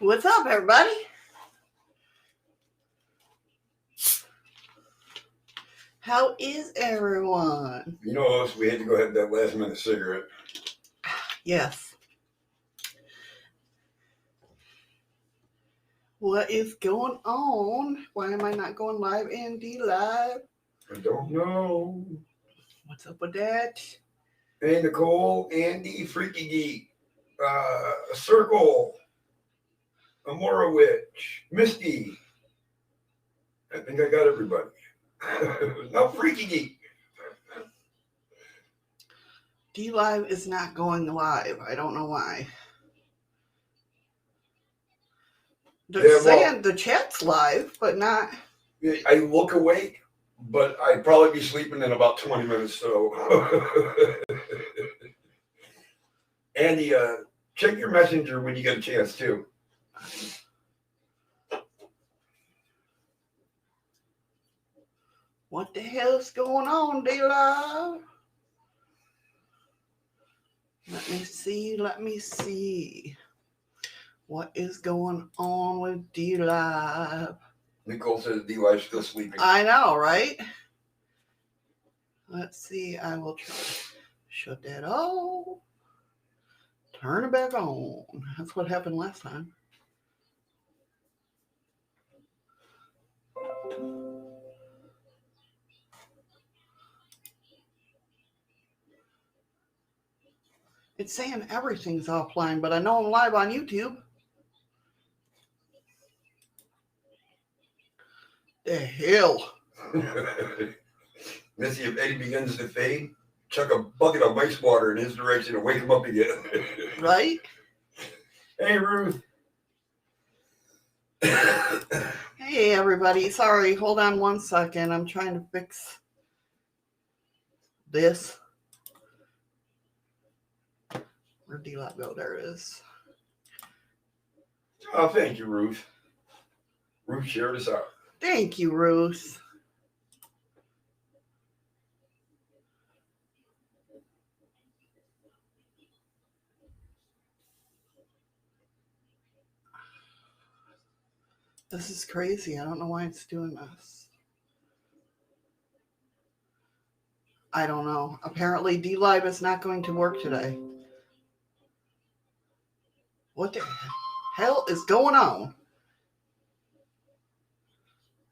What's up, everybody? How is everyone? You know us, we had to go have that last minute cigarette. Yes. What is going on? Why am I not going live in dlive? I don't know. What's up with that? Hey, Nicole, Andy, Freaky Geek, Circle, Amorowitch, Misty. I think I got everybody. No, Freaky Geek. dlive is not going live. I don't know why. They're saying the chat's live, but not. I look awake, but I'd probably be sleeping in about 20 minutes. So, Andy, check your messenger when you get a chance too. What the hell's going on, dlive? Let me see. What is going on with dlive? Nicole says dlive's still sleeping. I know, right? Let's see. I will try to shut that off. Turn it back on. That's what happened last time. It's saying everything's offline, but I know I'm live on YouTube. The hell? Missy, if Eddie begins to fade, chuck a bucket of ice water in his direction and wake him up again. Right? Hey, Ruth. Hey, everybody. Sorry, hold on one second. I'm trying to fix this. Where'd dlive go? There it is. Oh, thank you, Ruth. Ruth shared us out. Thank you, Ruth. This is crazy. I don't know why it's doing this. I don't know. Apparently, dlive is not going to work today. What the hell is going on?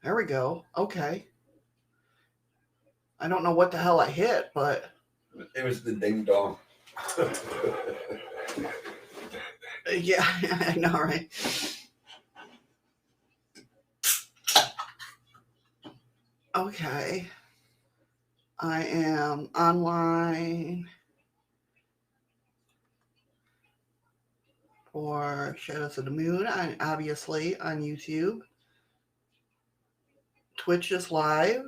There we go. Okay. I don't know what the hell I hit, but... It was the ding dong. Yeah, I know, right? Okay. I am online for Shadows of the Moon, obviously, on YouTube. Twitch is live.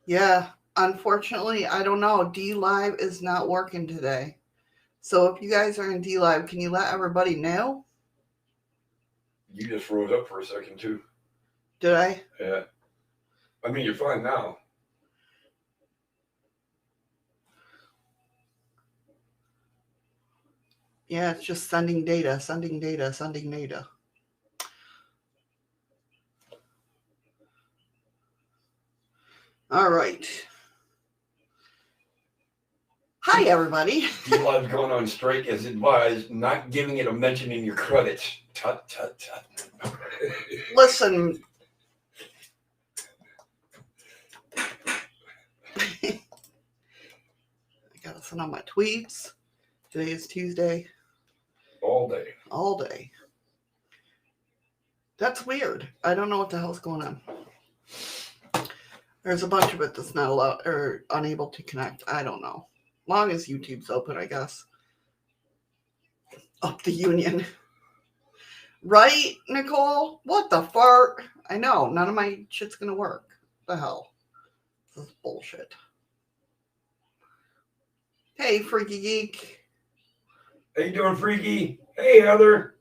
Yeah, unfortunately, I don't know. dlive is not working today. So if you guys are in dlive, can you let everybody know? You just froze up for a second, too. Did I? Yeah. I mean, you're fine now. Yeah, it's just sending data, sending data, sending data. All right. Hi, everybody. dlive's going on strike as advised, not giving it a mention in your credits. Tut, tut, tut. Listen. I gotta send out my tweets. Today is Tuesday. All day. All day. That's weird. I don't know what the hell's going on. There's a bunch of it that's not allowed or unable to connect. I don't know. Long as YouTube's open, I guess. Up the union. Right, Nicole? What the fart? I know. None of my shit's gonna work. What the hell? This is bullshit. Hey, Freaky Geek. How you doing, Freaky? Hey, Heather.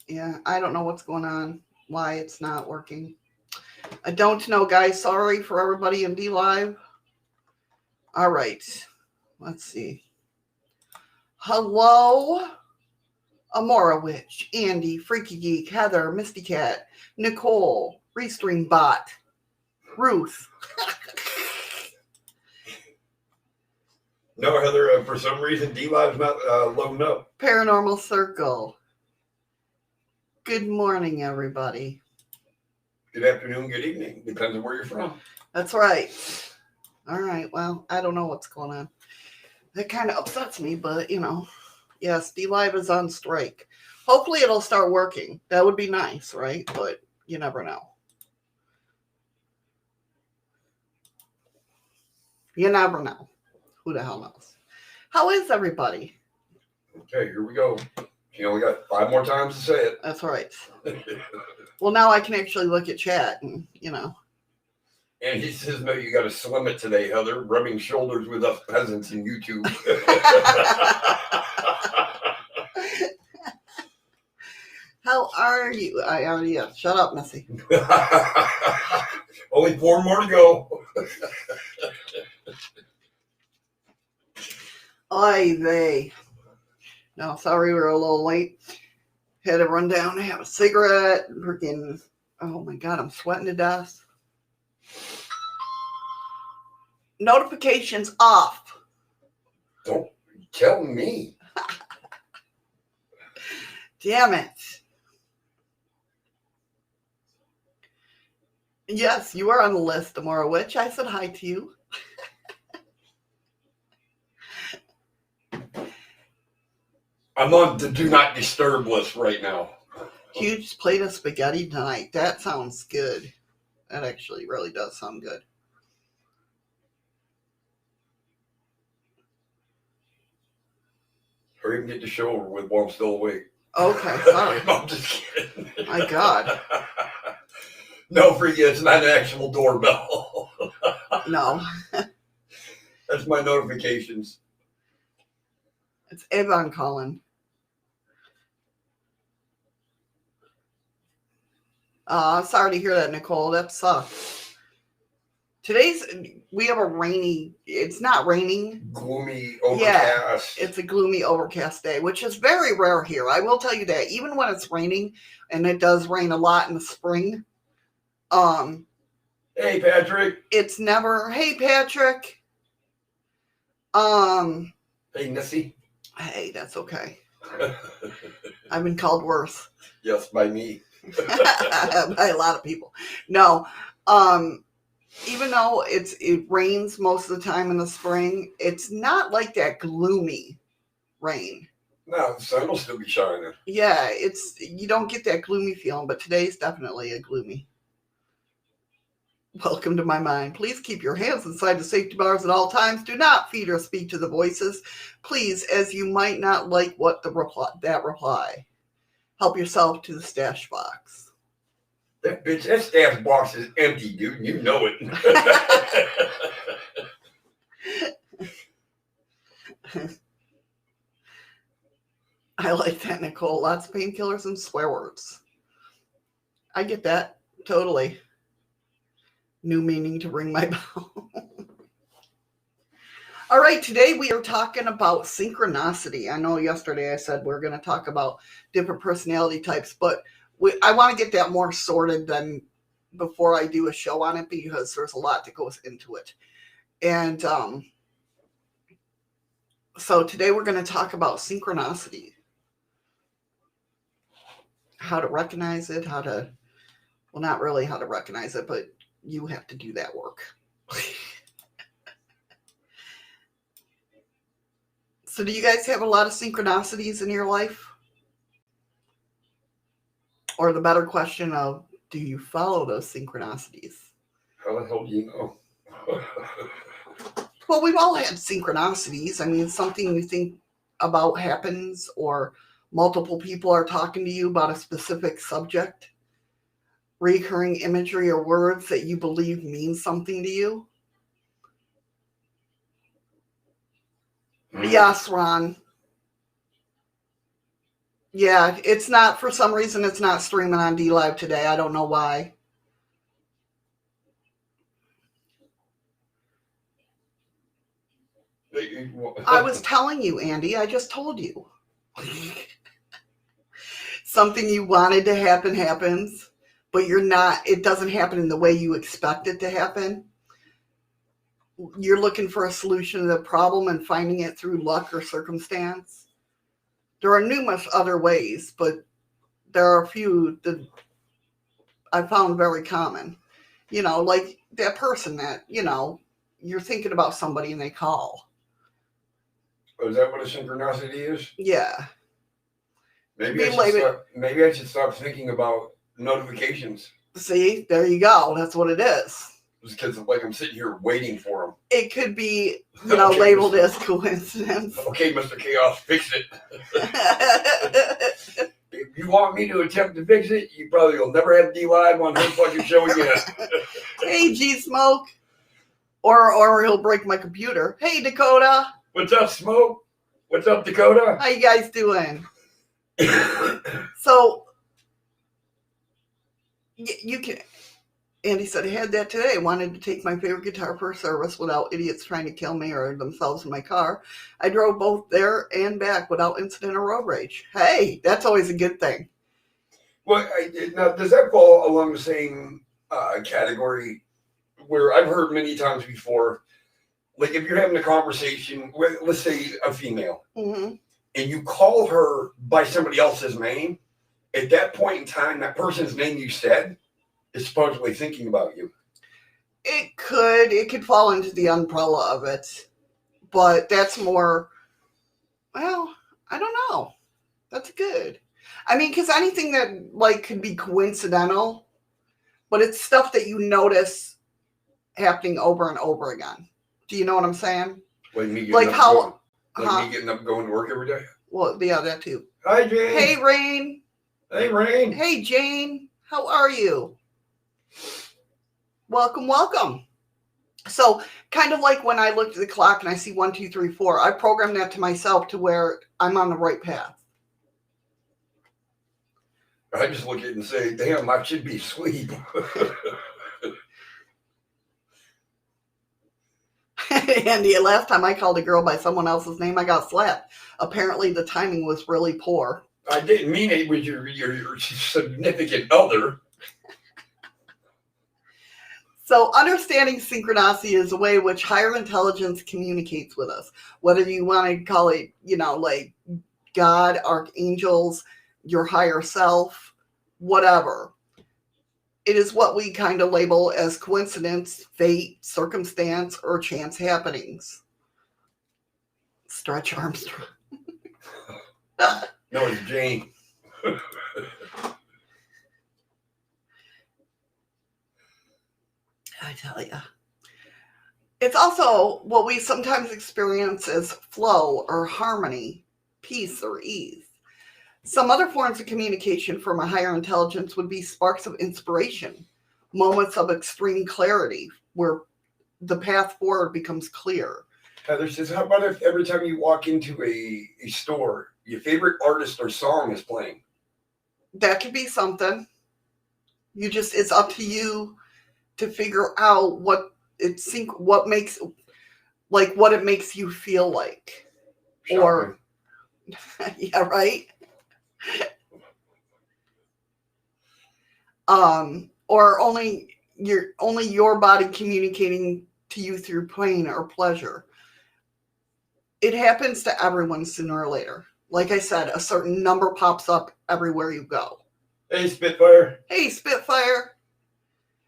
Yeah, I don't know what's going on. Why it's not working. I don't know, guys. Sorry for everybody in dlive. All right. Let's see. Hello, Amora Witch, Andy, Freaky Geek, Heather, Misty Cat, Nicole, Restream Bot, Ruth. No, Heather, for some reason, dlive's not loading up. Paranormal Circle. Good morning, everybody. Good afternoon, good evening. Depends on where you're from. That's right. All right. Well, I don't know what's going on. That kind of upsets me, but yes, dlive is on strike. Hopefully it'll start working. That would be nice, right? But you never know. You never know. Who the hell knows? How is everybody? Okay, here we go. You only got 5 more times to say it. That's right. Well, now I can actually look at chat and. And he says, no, you got to slim it today, Heather. Rubbing shoulders with us peasants in YouTube. How are you? I already shut up, Missy. Only 4 more to go. Oy vey. No, sorry, we're a little late. Had to run down and have a cigarette. Freaking, oh my God, I'm sweating to death. Notifications off. Don't tell me. Damn it. Yes, you are on the list, Amora Witch. I said hi to you. I'm on the do not disturb list right now. Huge plate of spaghetti tonight. That sounds good. That actually really does sound good. Hurry and get the show over with while I'm still awake. Okay, sorry. No, I'm just kidding. My God. No, for you, it's not an actual doorbell. No. That's my notifications. It's Avon calling. Sorry to hear that, Nicole. That sucks. We have a rainy, it's not raining. Gloomy, overcast. Yeah, it's a gloomy, overcast day, which is very rare here. I will tell you that. Even when it's raining, and it does rain a lot in the spring. Hey, Patrick. It's never, hey, Patrick. Hey, Nessie. Hey, that's okay. I've been called worse. Yes, by me. By a lot of people. No, even though it rains most of the time in the spring, it's not like that gloomy rain. No, the sun will still be shining. Yeah, you don't get that gloomy feeling, but today's definitely a gloomy. Welcome to my mind. Please keep your hands inside the safety bars at all times. Do not feed or speak to the voices. Please, as you might not like that reply. Help yourself to the stash box. That stash box is empty, dude. You know it. I like that, Nicole. Lots of painkillers and swear words. I get that. Totally. New meaning to ring my bell. All right, today we are talking about synchronicity. I know yesterday I said we're going to talk about different personality types, but I want to get that more sorted than before I do a show on it because there's a lot that goes into it. And so today we're going to talk about synchronicity. How to recognize it, well, not really how to recognize it, but you have to do that work. So do you guys have a lot of synchronicities in your life? Or the better question of, do you follow those synchronicities? How the hell do you know? Well, we've all had synchronicities. I mean, something you think about happens, or multiple people are talking to you about a specific subject. Recurring imagery or words that you believe mean something to you. Yes, Ron. Yeah, it's not, for some reason, it's not streaming on dlive today. I don't know why. I was telling you, Andy. I just told you. Something you wanted to happen happens, but it doesn't happen in the way you expect it to happen. You're looking for a solution to the problem and finding it through luck or circumstance. There are numerous other ways, but there are a few that I found very common. Like that person that, you're thinking about somebody and they call. Oh, is that what a synchronicity is? Yeah. Maybe I should stop thinking about notifications. See, there you go. That's what it is. Just because I'm sitting here waiting for them. It could be, okay, labeled as coincidence. Okay, Mr. Chaos, fix it. If you want me to attempt to fix it, you probably will never have dlive on her fucking show again. Hey, G-Smoke. Or he'll break my computer. Hey, Dakota. What's up, Smoke? What's up, Dakota? How you guys doing? So, you can... Andy said, I had that today. I wanted to take my favorite guitar for a service without idiots trying to kill me or themselves in my car. I drove both there and back without incident or road rage. Hey, that's always a good thing. Well, now, does that fall along the same category where I've heard many times before, like if you're having a conversation with, let's say, a female, and you call her by somebody else's name, at that point in time, that person's name you said is supposedly thinking about you. It could fall into the umbrella of it, but that's more, well, I don't know. That's good. I mean, because anything that could be coincidental, but it's stuff that you notice happening over and over again. Do you know what I'm saying? Like me getting like up how, me getting up going to work every day? Well, yeah, that too. Hi, Jane. Hey, Rain. Hey, Rain. Hey, Jane. How are you? Welcome, welcome. So kind of like when I look at the clock and I see 1, 2, 3, 4, I programmed that to myself to where I'm on the right path. I just look at it and say, damn, I should be asleep. Andy, last time I called a girl by someone else's name, I got slapped. Apparently the timing was really poor. I didn't mean it with your significant other. So understanding synchronicity is a way in which higher intelligence communicates with us. Whether you want to call it, like God, archangels, your higher self, whatever. It is what we kind of label as coincidence, fate, circumstance, or chance happenings. Stretch Armstrong. No, it's Jane. I tell you. It's also what we sometimes experience as flow or harmony, peace or ease. Some other forms of communication from a higher intelligence would be sparks of inspiration, moments of extreme clarity where the path forward becomes clear. Heather says, how about if every time you walk into a store, your favorite artist or song is playing? That could be something. It's up to you to figure out what it makes you feel like. Shopping. Or yeah, right. Or only your body communicating to you through pain or pleasure. It happens to everyone sooner or later. Like I said, a certain number pops up everywhere you go. Hey, Spitfire. Hey, Spitfire.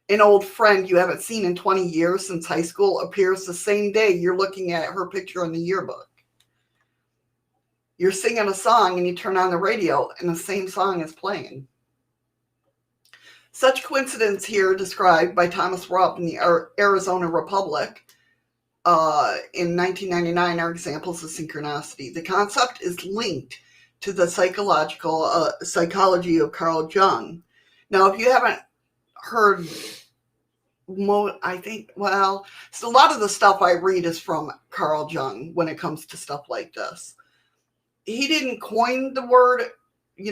An old friend you haven't seen in 20 years since high school appears the same day you're looking at her picture in the yearbook. You're singing a song and you turn on the radio and the same song is playing. Such coincidence here described by Thomas Rupp in the Arizona Republic in 1999 are examples of synchronicity. The concept is linked to the psychology of Carl Jung. Now, if you haven't heard so a lot of the stuff I read is from Carl Jung when it comes to stuff like this. He didn't coin the word, he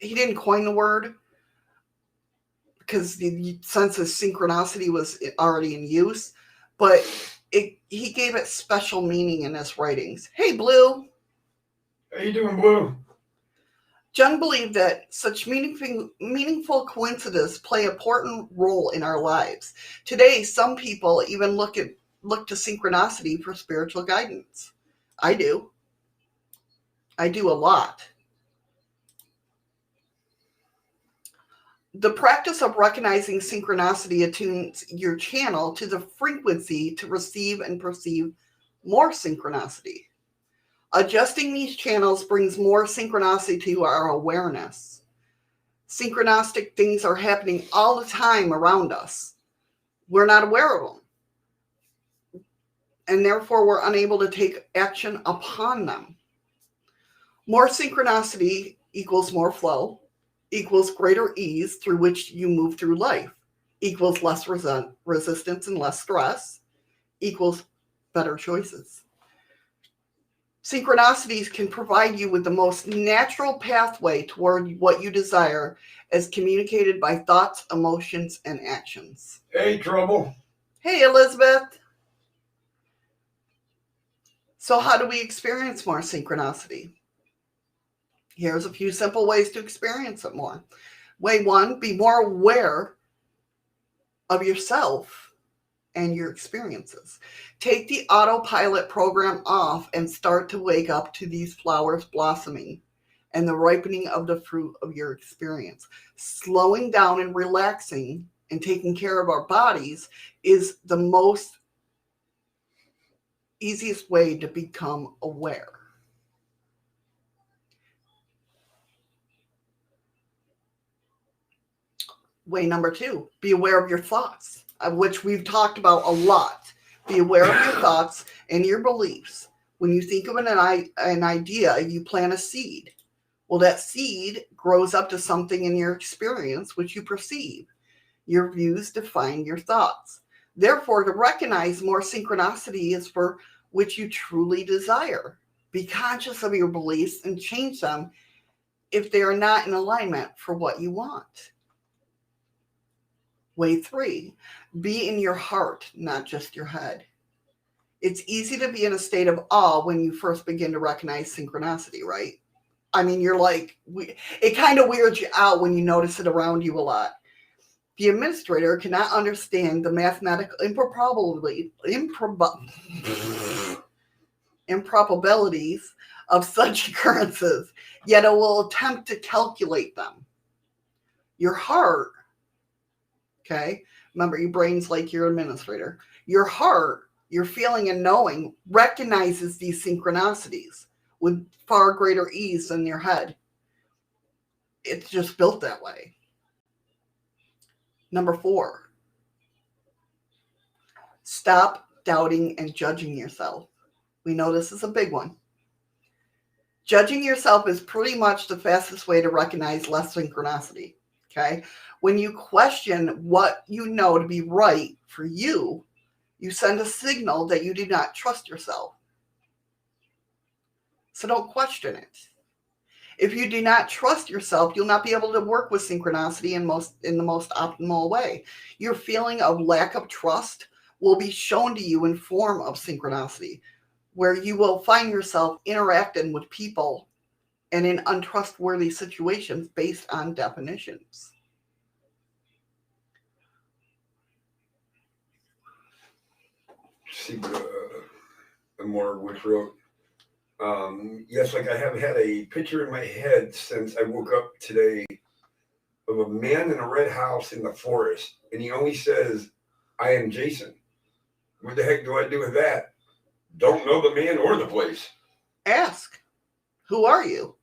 didn't coin the word because the sense of synchronicity was already in use, but he gave it special meaning in his writings. Hey, Blue. How you doing, Blue? Jung believed that such meaningful coincidences play an important role in our lives. Today, some people even look to synchronicity for spiritual guidance. I do. I do a lot. The practice of recognizing synchronicity attunes your channel to the frequency to receive and perceive more synchronicity. Adjusting these channels brings more synchronicity to our awareness. Synchronistic things are happening all the time around us. We're not aware of them. And therefore, we're unable to take action upon them. More synchronicity equals more flow, equals greater ease through which you move through life, equals less resistance and less stress, equals better choices. Synchronicities can provide you with the most natural pathway toward what you desire as communicated by thoughts, emotions, and actions. Hey, Trouble. Hey, Elizabeth. So how do we experience more synchronicity? Here's a few simple ways to experience it more. Way one, be more aware of yourself and your experiences. Take the autopilot program off and start to wake up to these flowers blossoming and the ripening of the fruit of your experience. Slowing down and relaxing and taking care of our bodies is the most easiest way to become aware. Way number two, be aware of your thoughts, of which we've talked about a lot. Be aware of your thoughts and your beliefs. When you think of an idea, you plant a seed. Well, that seed grows up to something in your experience, which you perceive. Your views define your thoughts. Therefore, to recognize more synchronicity is for which you truly desire. Be conscious of your beliefs and change them if they are not in alignment for what you want. Way three, be in your heart, not just your head. It's easy to be in a state of awe when you first begin to recognize synchronicity, right? I mean, you're like, it kind of weirds you out when you notice it around you a lot. The administrator cannot understand the mathematical improbabilities of such occurrences, yet it will attempt to calculate them. Your heart, okay, remember your brain's like your administrator. Your heart, your feeling and knowing recognizes these synchronicities with far greater ease than your head. It's just built that way. Number four, stop doubting and judging yourself. We know this is a big one. Judging yourself is pretty much the fastest way to recognize less synchronicity. Okay? When you question what you know to be right for you, you send a signal that you do not trust yourself. So don't question it. If you do not trust yourself, you'll not be able to work with synchronicity in the most optimal way. Your feeling of lack of trust will be shown to you in form of synchronicity, where you will find yourself interacting with people and in untrustworthy situations based on definitions. See the more Wood wrote. Yes, like I have had a picture in my head since I woke up today of a man in a red house in the forest, and he only says, "I am Jason." What the heck do I do with that? Don't know the man or the place. Ask, who are you?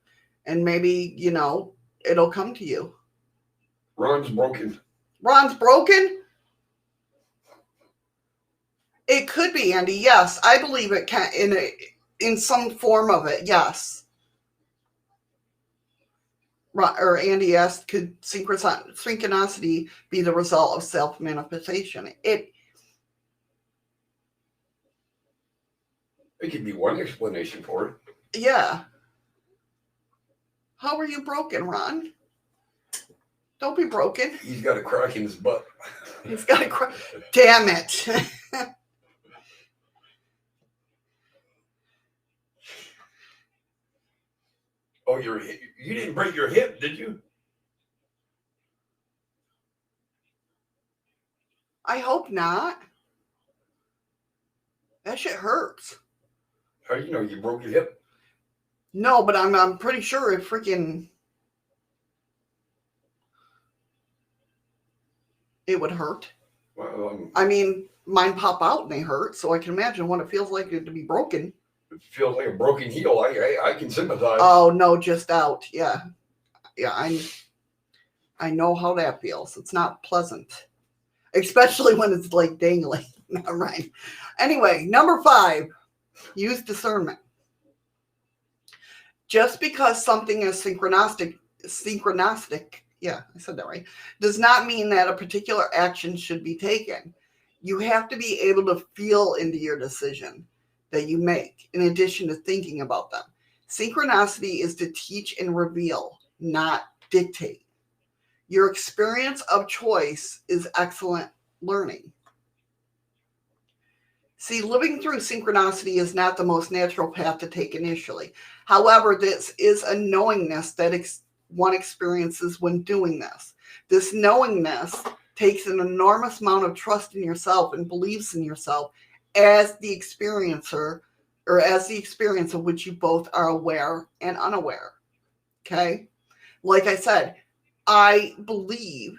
And maybe, it'll come to you. Ron's broken. Ron's broken? It could be, Andy. Yes, I believe it can in some form of it. Yes. Or Andy asked, could synchronicity be the result of self-manifestation? It could be one explanation for it. Yeah. How are you broken, Ron? Don't be broken. He's got a crack in his butt. He's got a crack. Damn it. Oh, you didn't break your hip, did you? I hope not. That shit hurts. How do you know you broke your hip? No, but I'm pretty sure it freaking... it would hurt. Well, I mean, mine pop out and they hurt, so I can imagine what it feels like to be broken. it feels like a broken heel. I can sympathize. Oh, no, just out. Yeah. Yeah, I know how that feels. It's not pleasant. Especially when it's like dangling. All right. Anyway, number 5, use discernment. Just because something is synchronistic, yeah, I said that right, does not mean that a particular action should be taken. You have to be able to feel into your decision that you make, in addition to thinking about them. Synchronicity is to teach and reveal, not dictate. Your experience of choice is excellent learning. See, living through synchronicity is not the most natural path to take initially. However, this is a knowingness that one experiences when doing this. This knowingness takes an enormous amount of trust in yourself and beliefs in yourself as the experiencer, or as the experience of which you both are aware and unaware. Okay? Like I said, I believe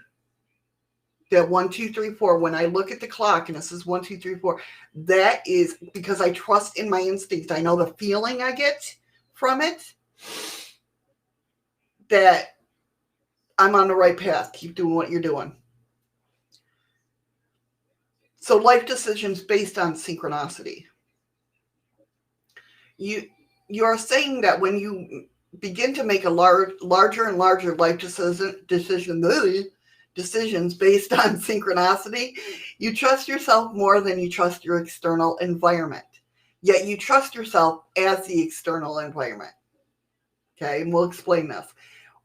that 1, 2, 3, 4, when I look at the clock and it says 1, 2, 3, 4, that is because I trust in my instinct. I know the feeling I get from it, that I'm on the right path. Keep doing what you're doing. So life decisions based on synchronicity. You're saying that when you begin to make a larger and larger life decisions based on synchronicity, you trust yourself more than you trust your external environment. Yet you trust yourself as the external environment. Okay, and we'll explain this.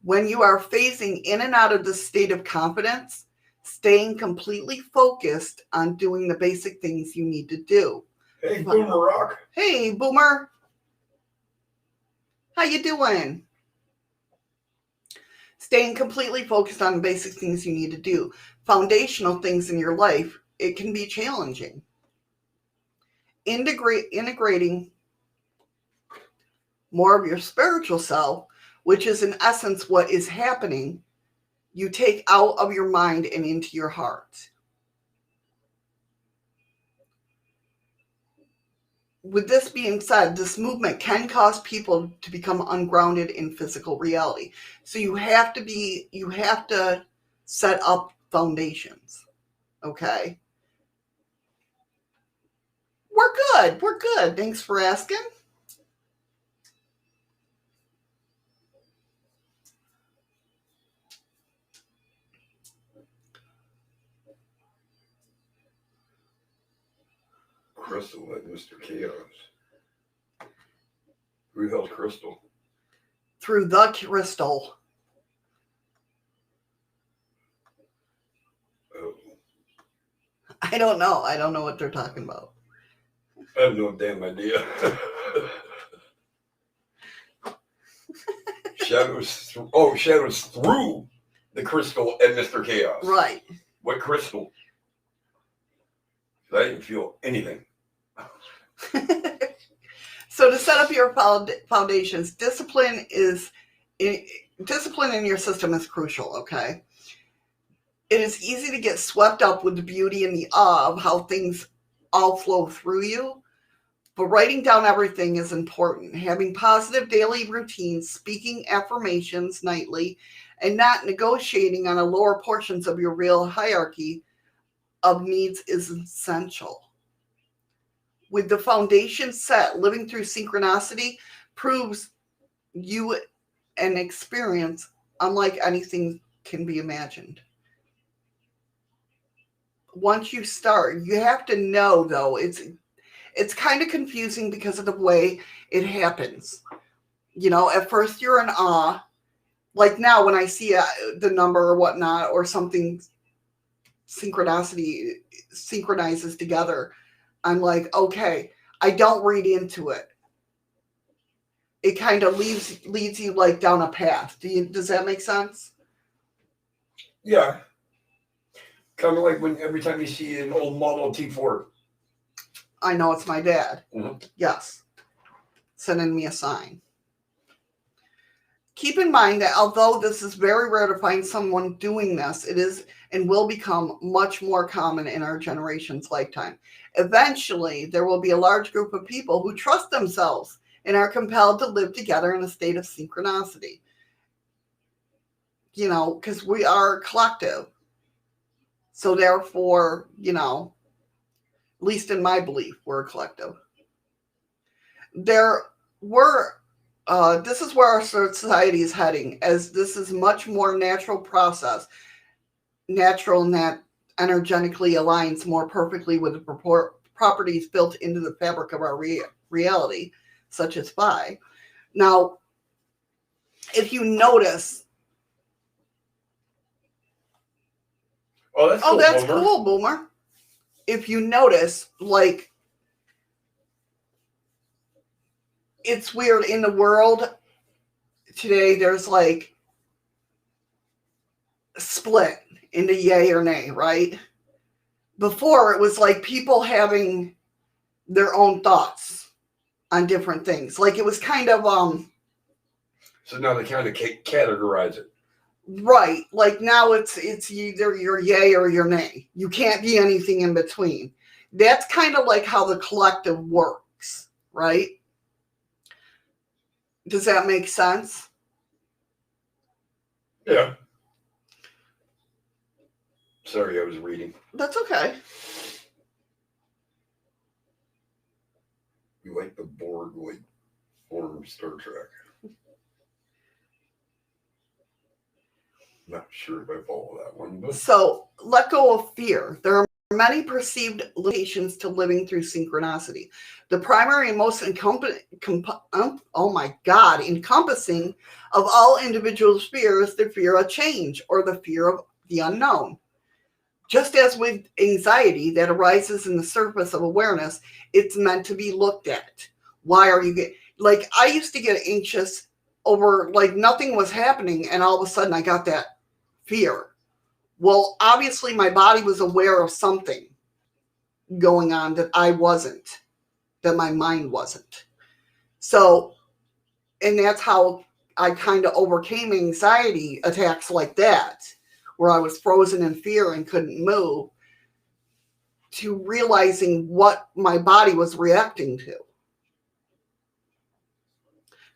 When you are phasing in and out of this state of confidence, staying completely focused on doing the basic things you need to do. Hey, Boomer Rock. Hey, Boomer. How you doing? Staying completely focused on the basic things you need to do. Foundational things in your life, it can be challenging. Integrating more of your spiritual self, which is in essence what is happening, you take out of your mind and into your heart. With this being said, this movement can cause people to become ungrounded in physical reality. So you have to set up foundations. Okay? We're good. Thanks for asking. Crystal like Mr. Chaos. Who the hell's Crystal? Through the crystal. Oh. I don't know. I don't know what they're talking about. I have no damn idea. Shadows through the crystal and Mr. Chaos. Right. What crystal? I didn't feel anything. So to set up your foundations, discipline in your system is crucial, okay? It is easy to get swept up with the beauty and the awe of how things all flow through you, but writing down everything is important. Having positive daily routines, speaking affirmations nightly, and not negotiating on the lower portions of your real hierarchy of needs is essential. With the foundation set, living through synchronicity proves you an experience unlike anything can be imagined. Once you start, you have to know, though, it's kind of confusing because of the way it happens. You know, at first you're in awe. Like now when I see the number or whatnot, or something synchronizes together, I'm like, okay, I don't read into it. it kind of leads you like down a path. Does that make sense? Yeah. Kind of like when every time you see an old Model T4. I know it's my dad. Mm-hmm. Yes. Sending me a sign. Keep in mind that although this is very rare to find someone doing this, it is and will become much more common in our generation's lifetime. Eventually, there will be a large group of people who trust themselves and are compelled to live together in a state of synchronicity. You know, because we are collective. So therefore, you know, at least in my belief, we're a collective. This is where our society is heading, as this is much more natural process, natural and that energetically aligns more perfectly with the properties built into the fabric of our reality, such as phi. Now, if you notice, that's cool, Boomer. If you notice, like, it's weird in the world today, there's like split into yay or nay, right? Before it was like people having their own thoughts on different things. Like it was kind of so now they kind of categorize it. Right. Like now it's either your yay or your nay. You can't be anything in between. That's kind of like how the collective works, right? Does that make sense? Yeah. Sorry, I was reading. That's okay. You like the board like form Star Trek. Not sure if I follow that one. But... So let go of fear. There are many perceived limitations to living through synchronicity. The primary and most encompassing of all individuals' fear is the fear of change or the fear of the unknown. Just as with anxiety that arises in the surface of awareness, it's meant to be looked at. Why are you like, I used to get anxious over like nothing was happening and all of a sudden I got that fear. Well, obviously my body was aware of something going on that I wasn't, that my mind wasn't. So, and that's how I kind of overcame anxiety attacks like that, where I was frozen in fear and couldn't move, to realizing what my body was reacting to.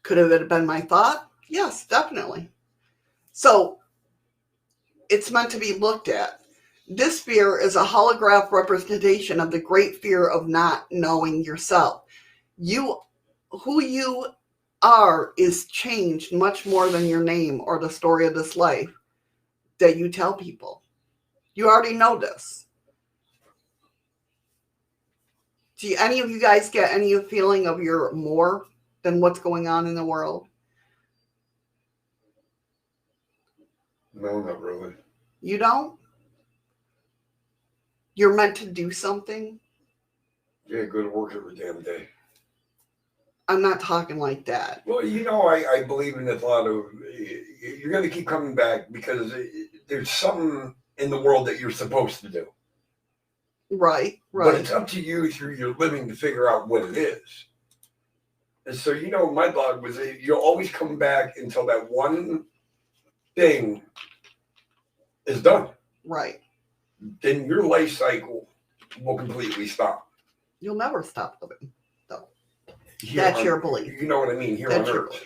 Could have it been my thought? Yes, definitely. So it's meant to be looked at. This fear is a holograph representation of the great fear of not knowing yourself. Who you are is changed much more than your name or the story of this life that you tell people. You already know this. Do any of you guys get any feeling of you're more than what's going on in the world? No, not really. You don't? You're meant to do something? Yeah, go to work every damn day. I'm not talking like that. Well, you know, I believe in the thought of you're going to keep coming back because there's something in the world that you're supposed to do. Right. But it's up to you through your living to figure out what it is. And so, you know, my thought was you'll always come back until that one thing is done. Right. Then your life cycle will completely stop. You'll never stop living, though. That's your belief. You know what I mean? Here on Earth.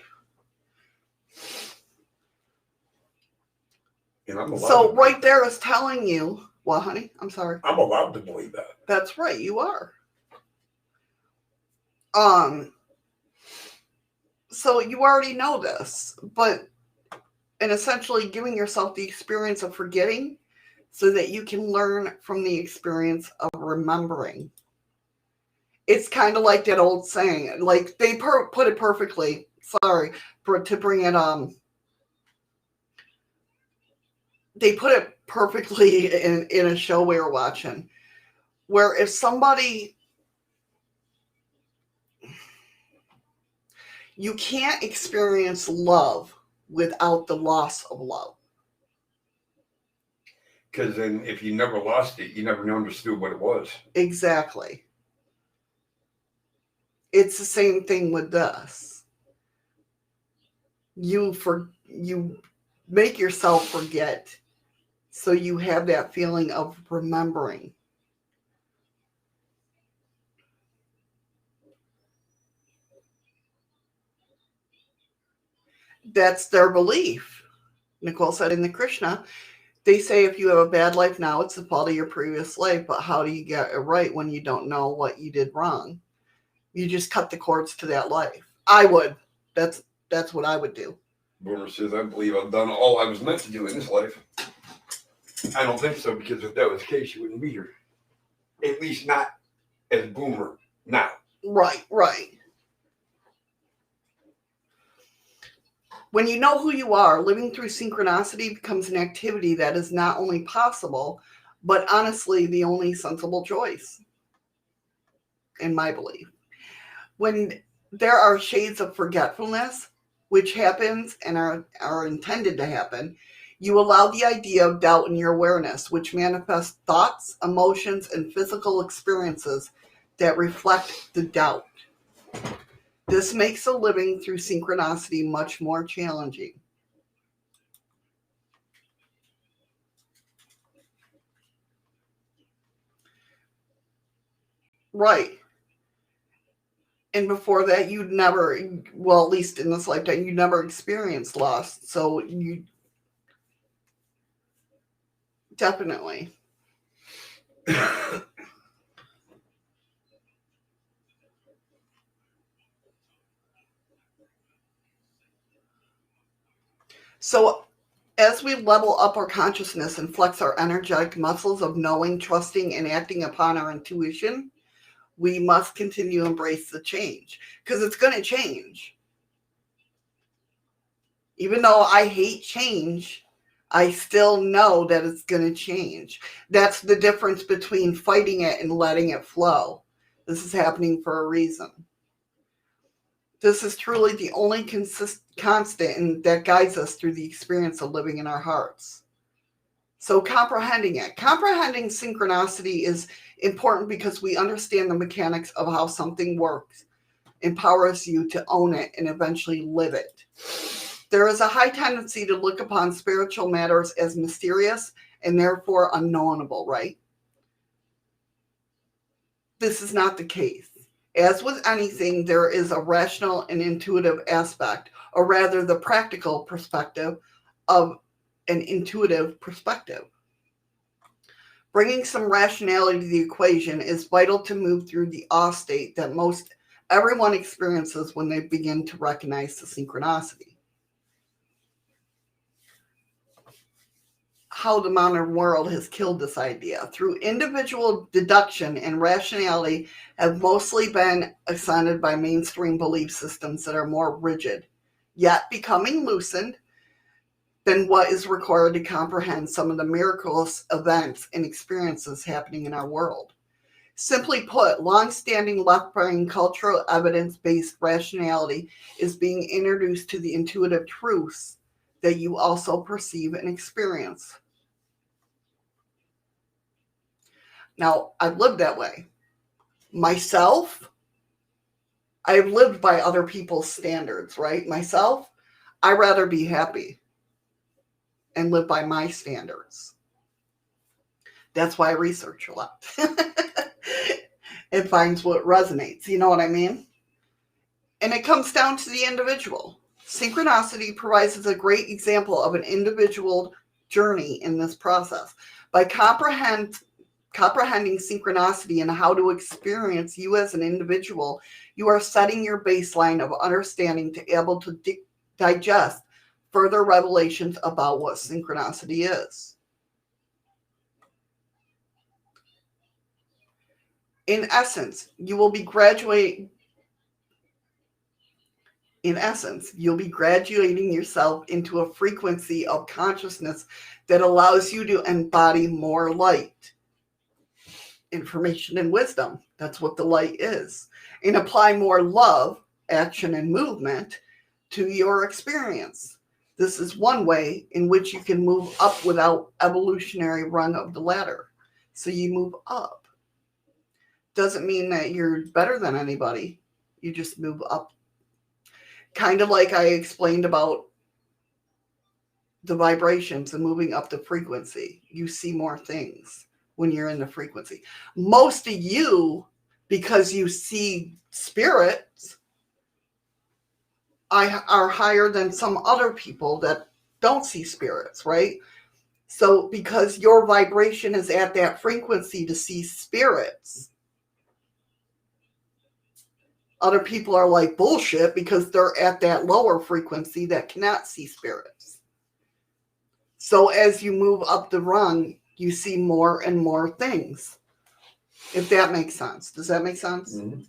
And I'm allowed so right there is telling you, well, honey, I'm sorry. I'm allowed to believe that. That's right, you are. So you already know this, but and essentially giving yourself the experience of forgetting so that you can learn from the experience of remembering. It's kind of like that old saying, like they put it perfectly. Sorry to bring it. They put it perfectly in a show we were watching, where if somebody, You can't experience love without the loss of love. Because then if you never lost it, you never understood what it was. Exactly. It's the same thing with this. You make yourself forget, so you have that feeling of remembering. That's their belief. Nicole said in the Krishna, they say if you have a bad life now, it's the fault of your previous life, but how do you get it right when you don't know what you did wrong? You just cut the cords to that life. I would. That's what I would do. Boomer says, I believe I've done all I was meant to do in this life. I don't think so, because if that was the case, you wouldn't be here. At least not as Boomer now. Right. When you know who you are, living through synchronicity becomes an activity that is not only possible, but honestly the only sensible choice, in my belief. When there are shades of forgetfulness, which happens and are intended to happen, you allow the idea of doubt in your awareness, which manifests thoughts, emotions, and physical experiences that reflect the doubt. This makes the living through synchronicity much more challenging. Right. And before that, you'd never, well, at least in this lifetime, you never experienced loss. So you definitely. So as we level up our consciousness and flex our energetic muscles of knowing, trusting, and acting upon our intuition, we must continue to embrace the change, because it's going to change. Even though I hate change, I still know that it's going to change. That's the difference between fighting it and letting it flow. This is happening for a reason. This is truly the only constant that guides us through the experience of living in our hearts. So comprehending synchronicity is important because we understand the mechanics of how something works, empowers you to own it and eventually live it. There is a high tendency to look upon spiritual matters as mysterious and therefore unknowable, right? This is not the case. As with anything, there is a rational and intuitive aspect, or rather the practical perspective of an intuitive perspective. Bringing some rationality to the equation is vital to move through the awe state that most everyone experiences when they begin to recognize the synchronicity. How the modern world has killed this idea. Through individual deduction and rationality have mostly been ascended by mainstream belief systems that are more rigid, yet becoming loosened than what is required to comprehend some of the miraculous events and experiences happening in our world. Simply put, long-standing left-brain cultural evidence-based rationality is being introduced to the intuitive truths that you also perceive and experience. Now, I've lived that way. Myself, I've lived by other people's standards, right? Myself, I'd rather be happy and live by my standards. That's why I research a lot. It finds what resonates, you know what I mean? And it comes down to the individual. Synchronicity provides us a great example of an individual journey in this process. By comprehending synchronicity and how to experience you as an individual, you are setting your baseline of understanding to be able to digest further revelations about what synchronicity is. In essence, you'll be graduating yourself into a frequency of consciousness that allows you to embody more light, information, and wisdom. That's what the light is. And apply more love action and movement to your experience. This is one way in which you can move up without evolutionary rung of the ladder. So you move up. Doesn't mean that you're better than anybody. You just move up. Kind of like I explained about the vibrations and moving up the frequency. You see more things when you're in the frequency. Most of you, because you see spirits, are higher than some other people that don't see spirits, right? So because your vibration is at that frequency to see spirits, other people are like bullshit because they're at that lower frequency that cannot see spirits. So as you move up the rung, you see more and more things. If that makes sense. Does that make sense? Mm-hmm.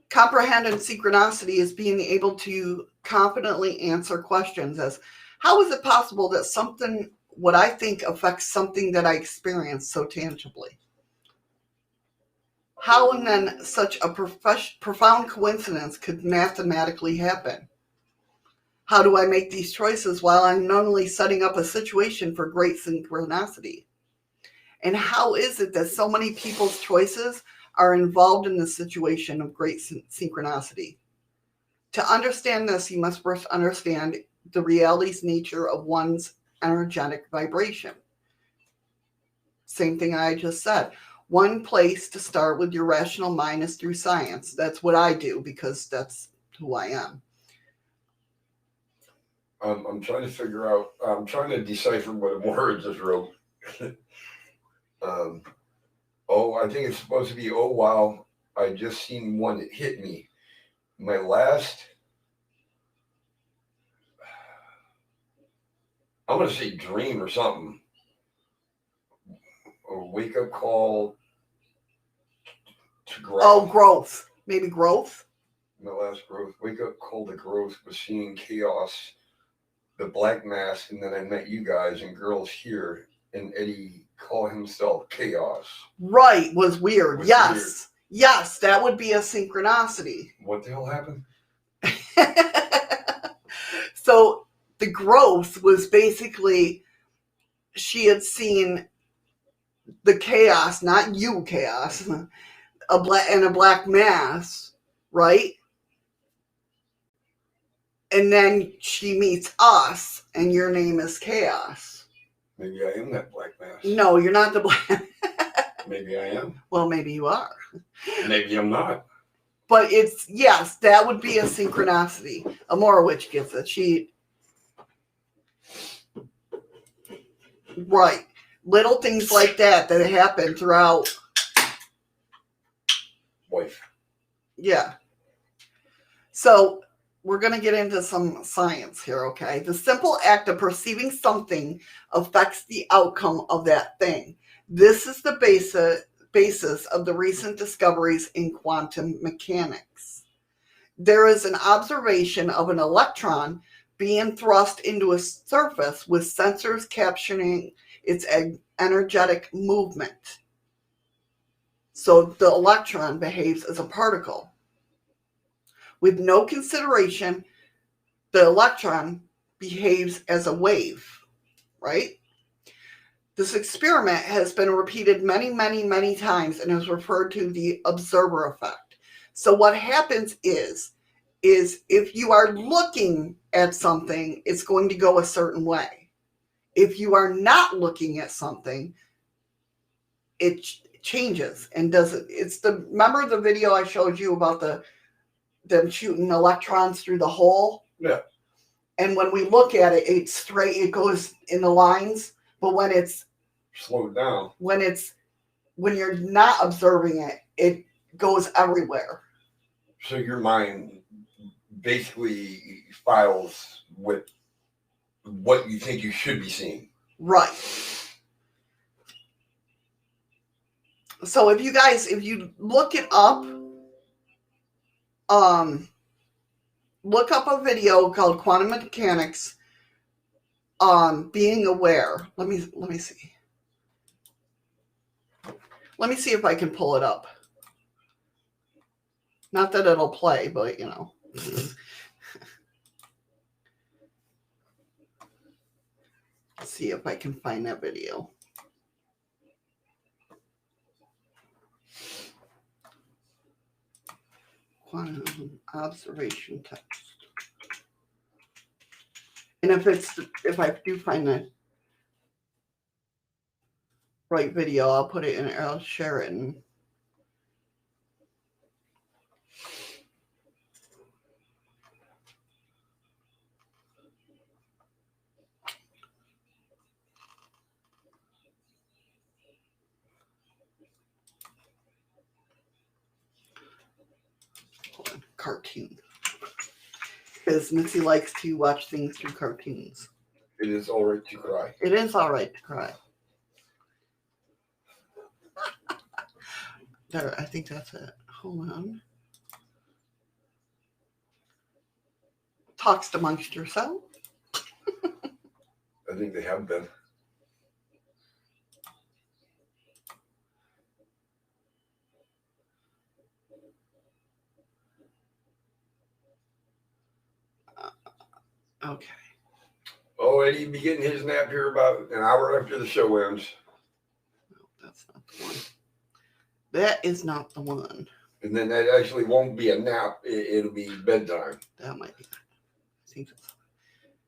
Comprehending synchronicity is being able to confidently answer questions as, how is it possible that something, what I think, affects something that I experience so tangibly? How and then such a profound coincidence could mathematically happen? How do I make these choices while I'm not only setting up a situation for great synchronicity? And how is it that so many people's choices are involved in the situation of great synchronicity? To understand this, you must first understand the reality's nature of one's energetic vibration. Same thing I just said. One place to start with your rational mind is through science. That's what I do because that's who I am. I'm trying to figure out, I'm trying to decipher what Amora just wrote. I think it's supposed to be, oh, wow, I just seen one that hit me. My last, I'm going to say dream or something. A wake-up call to growth. Oh, growth. Maybe growth? My last growth. Wake-up call to growth was seeing chaos, the black mass, and then I met you guys and girls here, and Eddie call himself Chaos. Right, was weird. Yes. Yes, that would be a synchronicity. What the hell happened? So the growth was basically, she had seen the chaos, not you chaos, a black mass, right? And then she meets us, and your name is Chaos. Maybe I am that black mass. No, you're not the black. Maybe I am. Well, maybe you are. Maybe I'm not. But it's, yes, that would be a synchronicity. Amorowitch gets it. She, right. Little things like that happen throughout. Wife. Yeah. So we're going to get into some science here, okay? The simple act of perceiving something affects the outcome of that thing. This is the basis of the recent discoveries in quantum mechanics. There is an observation of an electron being thrust into a surface with sensors capturing its energetic movement. So the electron behaves as a particle. With no consideration, the electron behaves as a wave, right? This experiment has been repeated many, many, many times and is referred to the observer effect. So what happens is if you are looking at something, it's going to go a certain way. If you are not looking at something, it changes and does it. Remember the video I showed you about them shooting electrons through the hole? Yeah. And when we look at it, it's straight, it goes in the lines. But when it's slowed down, when you're not observing it, it goes everywhere. So your mind basically files with what you think you should be seeing. Right. So if you look it up, look up a video called Quantum Mechanics, Being Aware. Let me see. Let me see if I can pull it up. Not that it'll play, but you know. Let's see if I can find that video. Quantum observation text. And if I do find the right video, I'll put it in, I'll share it. And cartoon. Because Missy likes to watch things through cartoons. It is all right to cry. It is all right to cry. There, I think that's it. Hold on. Talks amongst yourself. I think they have been. Okay. Oh, and he'd be getting his nap here about an hour after the show ends. No, that's not the one. That is not the one. And then that actually won't be a nap. It'll be bedtime. That might be that. I think that's.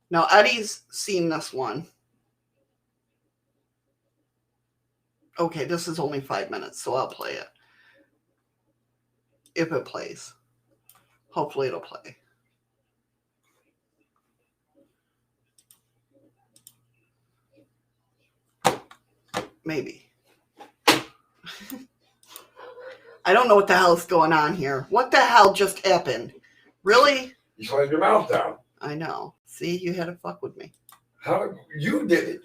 Now, Eddie's seen this one. Okay, this is only 5 minutes, so I'll play it. If it plays. Hopefully it'll play. Maybe. I don't know what the hell's going on here. What the hell just happened? Really? You slammed your mouth down. I know. See, you had to fuck with me. How you did it?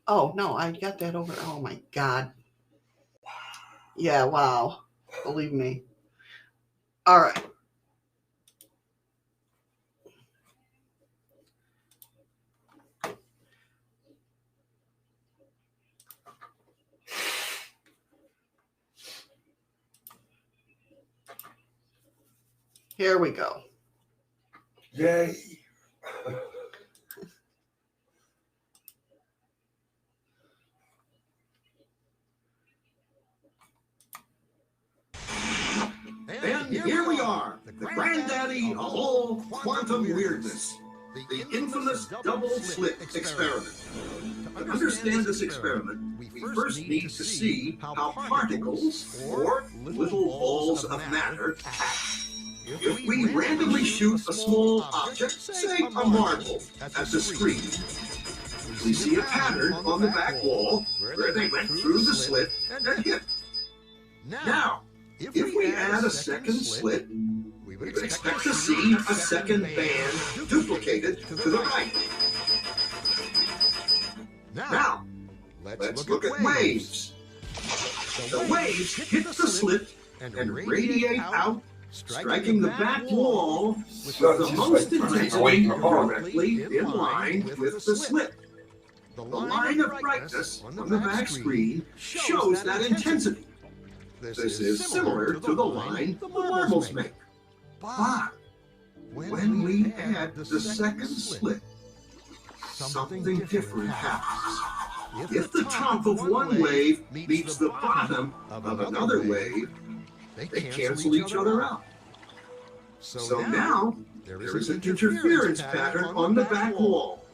Oh, no, I got that over. Oh, my God. Yeah, wow. Believe me. All right. Here we go. Yay. And here we are, the granddaddy of all quantum weirdness, the infamous double slit experiment. To understand this experiment, we first need to see how particles, or little balls of matter, act. If we randomly shoot a small object, say a marble, at the screen, we see a pattern on the back wall where they went through the slit and hit. Now, if we add a second slit, we would expect to see a second band duplicated to the right. Now, let's look at waves. The waves hit the slit and radiate out, striking the back wall with the most intensity directly in line with the slit. The line of brightness on the back screen shows that intensity. This is similar to the line the marbles make. But when we add the second slit, something different happens. If the top of one wave meets the bottom of another wave, they cancel each other out. So now, there is an interference pattern on the back wall.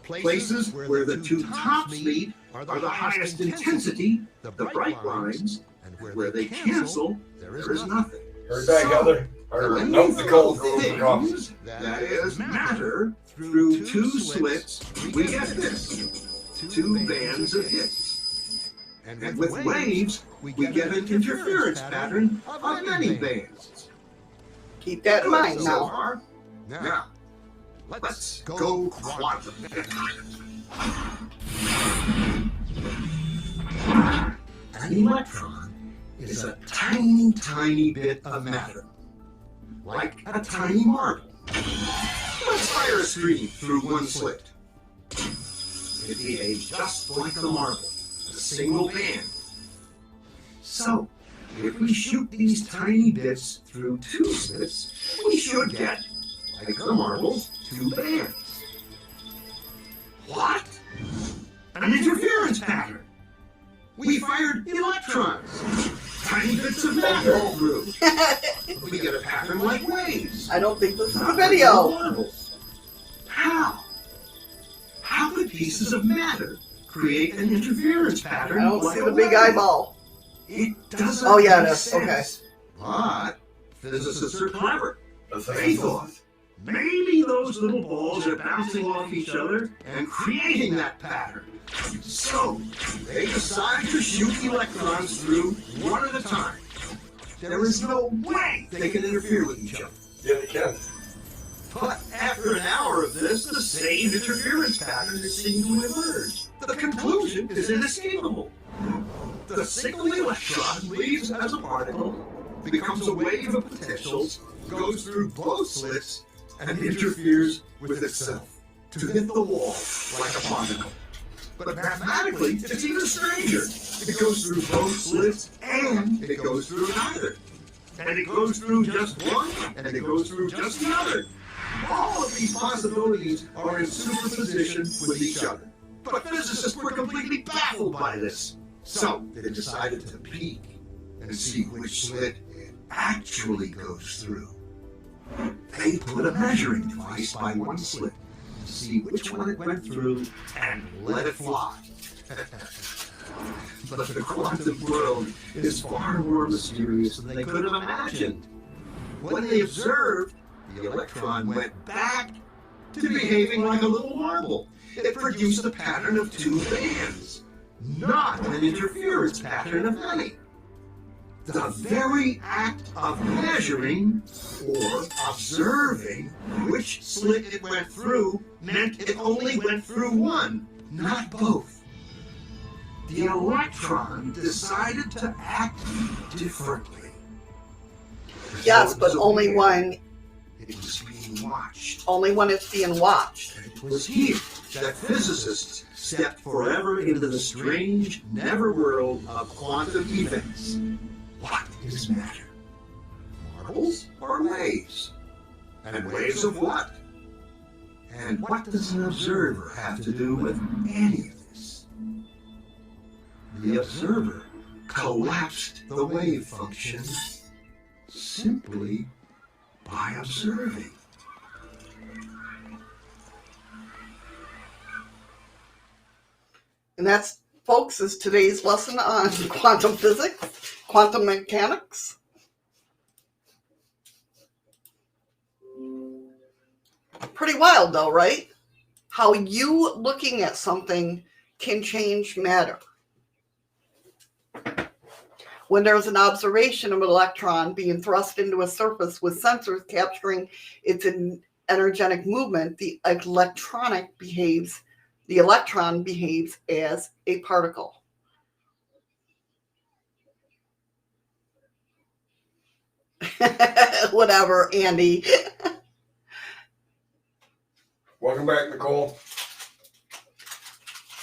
Places where the two tops meet are the highest intensity, the bright lines, and where they cancel, there is nothing. Hurry back, Heather. When Nope, we the throw cold goes across. things, that is matter, through two slits, we get this, two bands of hits. And with waves, we get an interference pattern of many bands. Keep that in mind So now. far. Now, let's go quantum. An electron is a tiny, tiny bit of matter, like a tiny marble. Let's fire a stream through one slit. it behaves just like the marble, a single band. So, if we shoot these tiny bits through two slits, we should get, like the marbles, two bands. What? An interference pattern. We fired electrons, tiny bits of matter through. We get a pattern like waves. I don't think this is a Not like video. marbles. How? How could pieces of matter create an interference pattern? I don't like see a the big wave? eyeball. It doesn't Oh, yeah, it make is. Okay. sense. But physicists are clever. That's They thought maybe those little balls are bouncing off each other and creating that pattern. So they decided to shoot electrons through one at a time. There is no way they can interfere with each other. Yeah, they can. But after an hour of this, the same interference pattern is seen to emerge. The conclusion is inescapable. The single electron leaves as a particle, becomes a wave of potentials, goes through both slits, and interferes with itself to hit the wall like a particle. But mathematically, it's even stranger. It goes through both slits, and it goes through neither. And it goes through just one, and it goes through just the other. All of these possibilities are in superposition with each other. But physicists were completely baffled by this. So they decided to peek and see which slit it actually goes through. They put a measuring device by one slit to see which one it went through and let it fly. But the quantum world is far more mysterious than they could have imagined. When they observed, the electron went back to behaving like a little marble. It produced a pattern of two bands, not an interference pattern of many. The very act of measuring or observing which slit it went through meant it only went through one, not both. The electron decided to act differently. Yes, but only when It was being watched. it's being watched. It was here that physicists stepped forever into the strange, never world of quantum events. What is matter? Marbles or waves? And waves of what? And what does an observer have to do with any of this? The observer collapsed the wave function simply by observing. And that's, folks, is today's lesson on quantum physics, quantum mechanics. Pretty wild, though, right? How you looking at something can change matter. When there's an observation of an electron being thrust into a surface with sensors capturing its energetic movement, the electron behaves as a particle. Whatever, Andy. Welcome back, Nicole.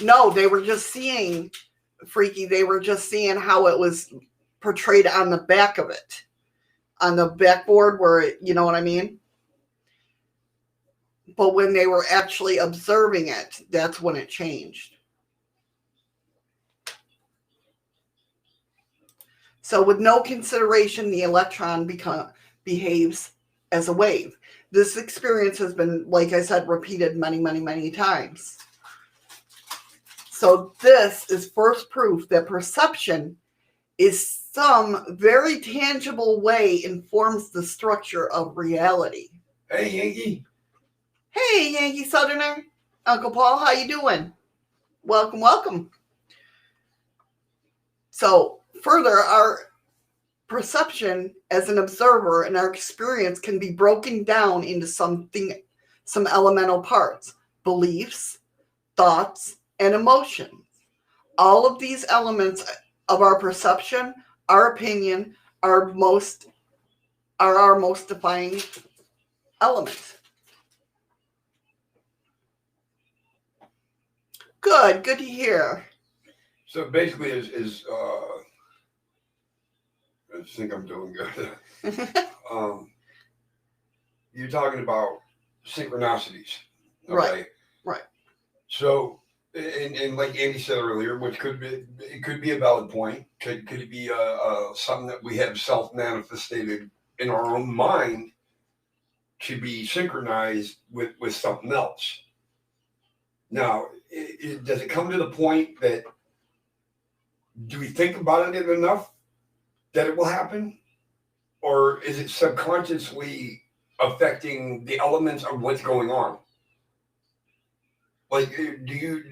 No, they were just seeing, Freaky, they were just seeing how it was portrayed on the back of it. On the backboard where it, you know what I mean? But when they were actually observing it, that's when it changed. So with no consideration, the electron behaves as a wave. This experience has been, like I said, repeated many, many, many times. So this is first proof that perception is some very tangible way informs the structure of reality. Hey, Yankee. Hey, Yankee Southerner. Uncle Paul, how you doing? Welcome, welcome. So further, our perception as an observer and our experience can be broken down into some elemental parts: beliefs, thoughts, and emotions. All of these elements of our perception, our opinion, are our most defining elements. Good to hear. So basically, I think I'm doing good. You're talking about synchronicities, okay? Right. So, and like Andy said earlier, which could be a valid point. Could it be something that we have self-manifested in our own mind to be synchronized with something else? Now, does it come to the point that do we think about it enough that it will happen? Or is it subconsciously affecting the elements of what's going on? Like, do you...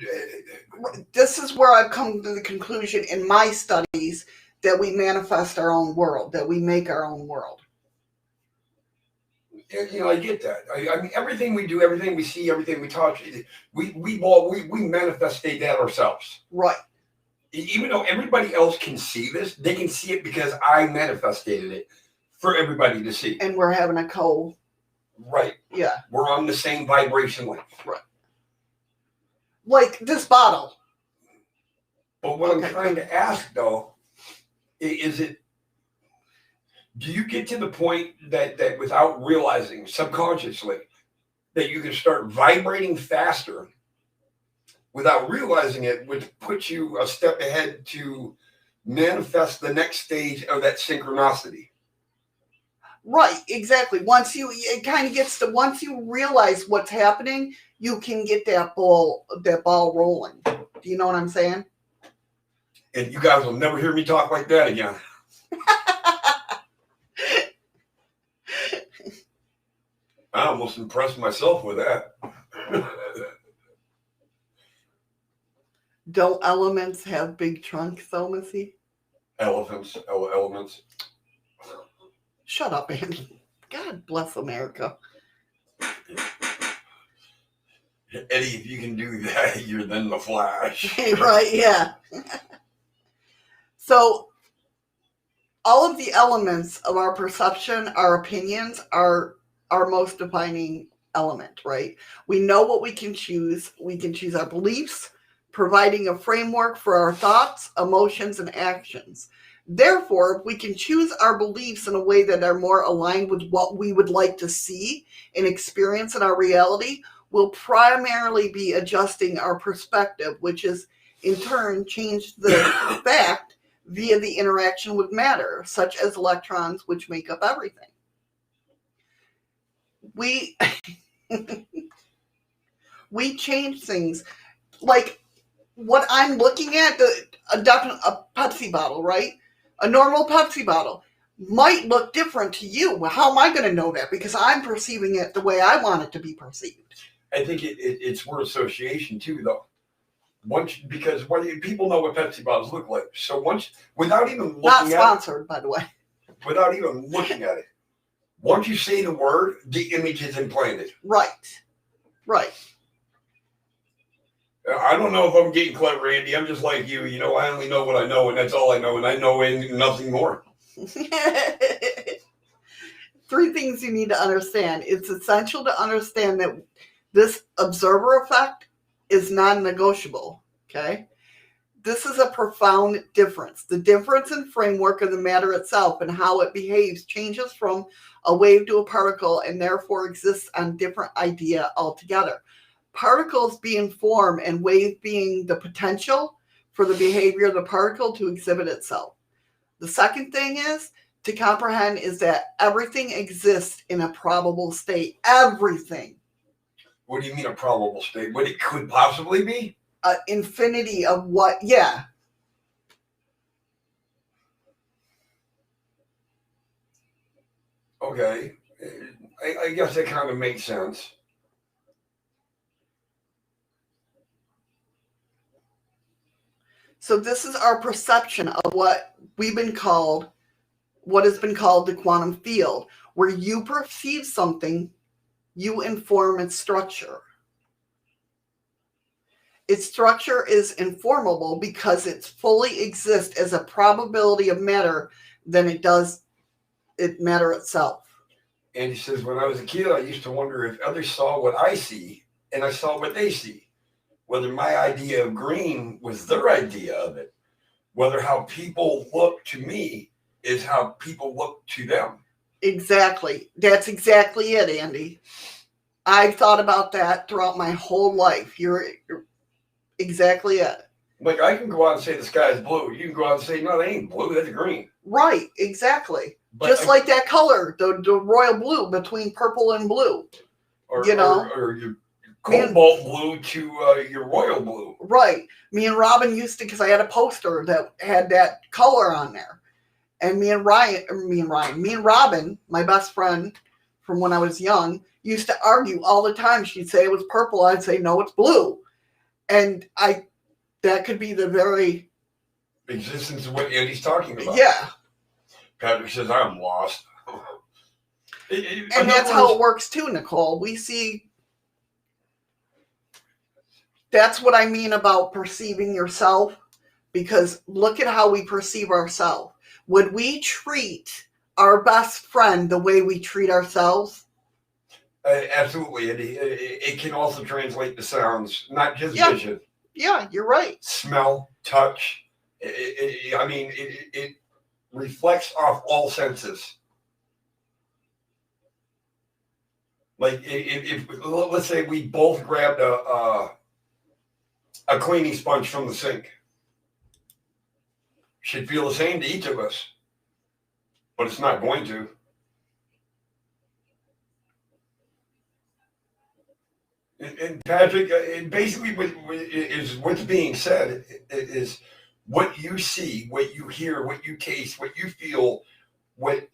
This is where I've come to the conclusion in my studies that we manifest our own world, that we make our own world. I get that. I mean, everything we do, everything we see, everything we touch, we manifestate that ourselves. Right. Even though everybody else can see this, they can see it because I manifested it for everybody to see. And we're having a Right. Yeah. We're on the same vibration length. Right. Like this bottle. But what I'm trying to ask, though, is do you get to the point that without realizing subconsciously that you can start vibrating faster without realizing it, which puts you a step ahead to manifest the next stage of that synchronicity? Right, exactly. Once you realize what's happening, you can get that ball rolling. Do you know what I'm saying? And you guys will never hear me talk like that again. I almost impressed myself with that. Don't elements have big trunks, though, Missy? Elements. Shut up, Andy. God bless America. Eddie, if you can do that, you're then the Flash. Right, yeah. So, all of the elements of our perception, our opinions, are our most defining element, right? We know what we can choose. We can choose our beliefs, providing a framework for our thoughts, emotions, and actions. Therefore, if we can choose our beliefs in a way that are more aligned with what we would like to see and experience in our reality, we'll primarily be adjusting our perspective, which is in turn change the fact via the interaction with matter, such as electrons, which make up everything. We change things. Like what I'm looking at, a Pepsi bottle, right? A normal Pepsi bottle might look different to you. Well, how am I going to know that? Because I'm perceiving it the way I want it to be perceived. I think it's word association too, though. Because people know what Pepsi bottles look like. So without even looking Not at sponsored, by the way. Without even looking at it, once you say the word, the image is implanted. Right. I don't know if I'm getting clever, Andy. I'm just like you. I only know what I know, and that's all I know, and I know nothing more. 3 things you need to understand. It's essential to understand that this observer effect is non-negotiable, okay? This is a profound difference. The difference in framework of the matter itself and how it behaves changes from a wave to a particle and therefore exists on different idea altogether. Particles being form and wave being the potential for the behavior of the particle to exhibit itself. The second thing is to comprehend is that everything exists in a probable state. Everything. What do you mean a probable state? What it could possibly be? Infinity of what? Yeah. Okay. I guess that kind of makes sense. So this is our perception of what has been called the quantum field, where you perceive something, you inform its structure. Its structure is informable because it fully exists as a probability of matter than it does matter itself. And he says, when I was a kid, I used to wonder if others saw what I see and I saw what they see. whether my idea of green was their idea of it, whether how people look to me is how people look to them. Exactly. That's exactly it, Andy. I've thought about that throughout my whole life. You're exactly it. Like, I can go out and say the sky is blue. You can go out and say, no, they ain't blue, that's green. Right, exactly. But just like that color, the royal blue between purple and blue. Or, you know? Or your cobalt blue to your royal blue. Right. Me and Robin used to, because I had a poster that had that color on there. And me and Robin, my best friend from when I was young, used to argue all the time. She'd say it was purple. I'd say, no, it's blue. And that could be the very existence of what Andy's talking about. Yeah. Patrick says, I'm lost. And that's how it works too, Nicole. We see, that's what I mean about perceiving yourself, because look at how we perceive ourselves. Would we treat our best friend the way we treat ourselves? Absolutely. It can also translate to sounds, not just Yeah. vision. Yeah, you're right. Smell, touch. It reflects off all senses. Like if let's say we both grabbed a cleaning sponge from the sink, should feel the same to each of us, but it's not going to. And Patrick, basically what's being said is what you see, what you hear, what you taste, what you feel, what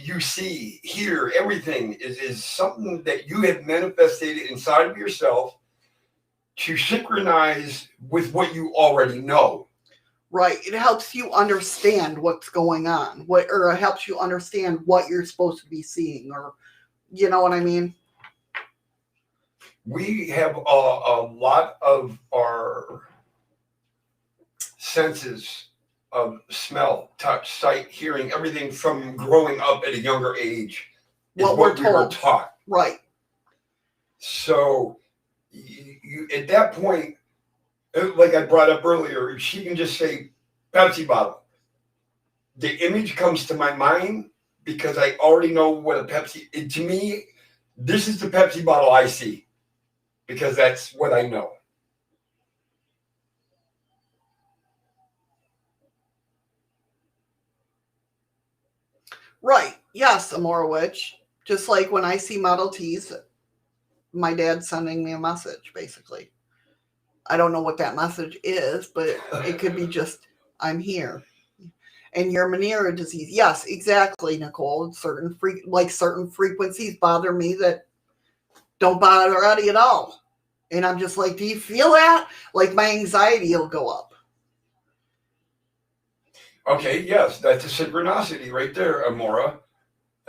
you see, hear, everything is something that you have manifested inside of yourself to synchronize with what you already know. Right. It helps you understand what's going on, or it helps you understand what you're supposed to be seeing, or you know what I mean? We have a lot of our senses of smell, touch, sight, hearing, everything from growing up at a younger age is what we were taught. Right. So you at that point, like I brought up earlier, she can just say Pepsi bottle. The image comes to my mind because I already know what a Pepsi, to me, this is the Pepsi bottle I see. Because that's what I know. Right. Yes, Amorowitch. Just like when I see Model Ts, my dad's sending me a message, basically. I don't know what that message is, but it could be just, I'm here. And your Meniere's disease. Yes, exactly, Nicole. Certain frequencies bother me that don't bother Eddie at all. And I'm just like, do you feel that? Like my anxiety will go up. Okay, yes, that's a synchronicity right there, Amora.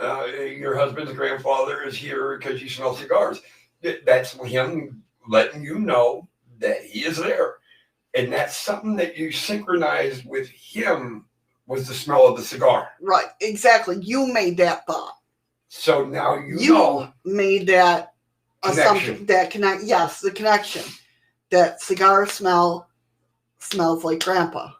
Your husband's grandfather is here because you smell cigars. That's him letting you know that he is there. And that's something that you synchronized with him was the smell of the cigar. Right, exactly. You made that thought. So now you know. Made that connection. Assumption, yes, the connection. That cigar smells like grandpa.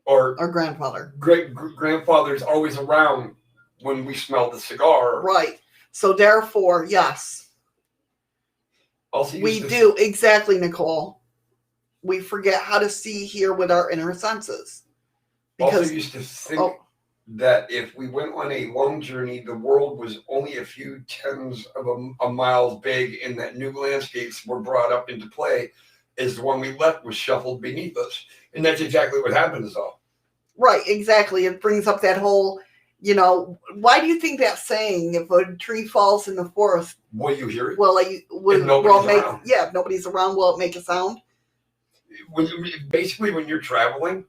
Or grandfather. Grandfather's always around when we smell the cigar. Right. So therefore, yes. Also we do. Exactly, Nicole. We forget how to see here with our inner senses. Because also used to think that if we went on a long journey, the world was only a few tens of a miles big, and that new landscapes were brought up into play as the one we left was shuffled beneath us. And that's exactly what happened is all. Right, exactly. It brings up that whole, why do you think that saying, if a tree falls in the forest, will you hear it? If nobody's around, will it make a sound? Basically, when you're traveling,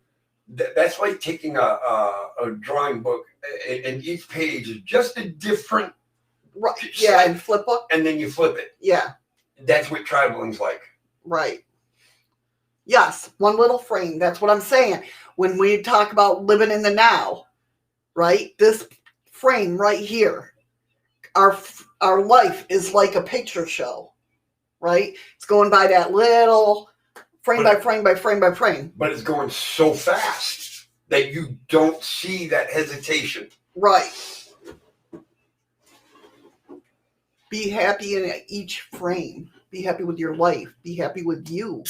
that's like taking a drawing book, and each page is just a different and flip book, and then you flip it. Yeah, that's what traveling's like. Right. Yes, one little frame. That's what I'm saying. When we talk about living in the now, right? This frame right here, our life is like a picture show, right? It's going by that little frame by frame by frame by frame. But it's going so fast that you don't see that hesitation. Right. Be happy in each frame. Be happy with your life. Be happy with you.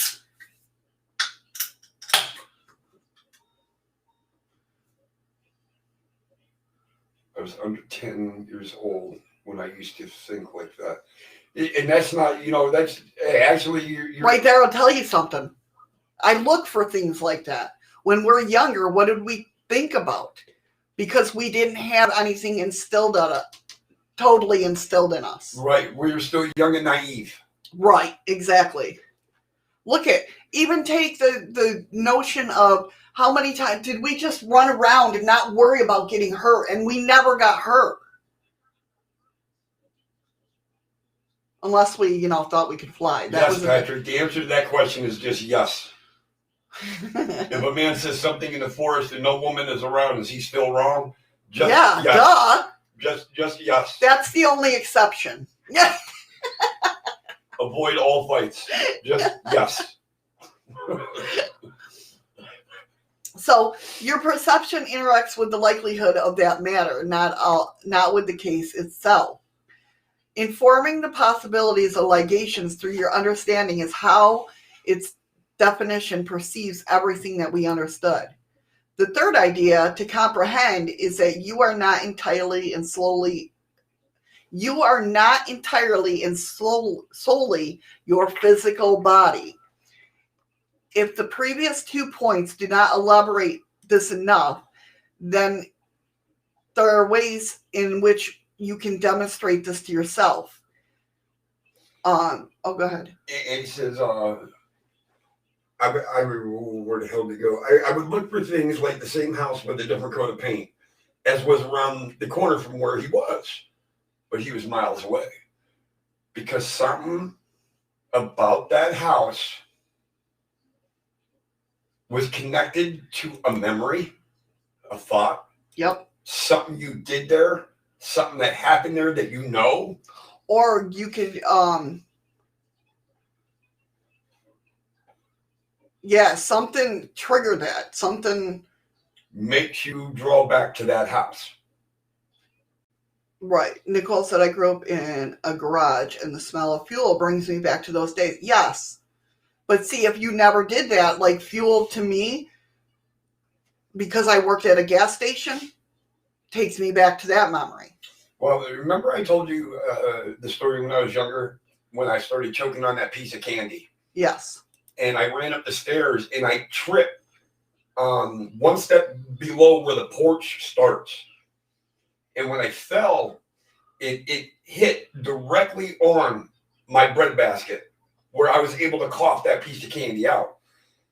I was under 10 years old when I used to think like that. And that's not, that's actually you're right there. I'll tell you something. I look for things like that. When we're younger, what did we think about? Because we didn't have anything totally instilled in us. Right. We were still young and naive. Right. Exactly. Look at, even take the notion of how many times did we just run around and not worry about getting hurt, and we never got hurt. Unless we, thought we could fly. Yes, Patrick. The answer to that question is just yes. If a man says something in the forest and no woman is around, is he still wrong? Just yeah, yes. Duh. Just yes. That's the only exception. Yeah. Avoid all fights. Just yes. So your perception interacts with the likelihood of that matter, not with the case itself. Informing the possibilities of ligations through your understanding is how its definition perceives everything that we understood. The third idea to comprehend is that you are not entirely and solely your physical body. If the previous 2 points do not elaborate this enough, then there are ways in which you can demonstrate this to yourself. Go ahead. And he says, I remember where the hell to go. I would look for things like the same house with a different coat of paint, as was around the corner from where he was. But he was miles away. Because something about that house was connected to a memory, a thought. Yep. Something you did there, something that happened there that you know. Or you could, something triggered that. Something makes you draw back to that house. Right. Nicole said, I grew up in a garage and the smell of fuel brings me back to those days. Yes. But see, if you never did that, like fuel to me, because I worked at a gas station, takes me back to that memory. Well, remember I told you the story when I was younger, when I started choking on that piece of candy? Yes. And I ran up the stairs and I tripped one step below where the porch starts. And when I fell, it hit directly on my bread basket, where I was able to cough that piece of candy out.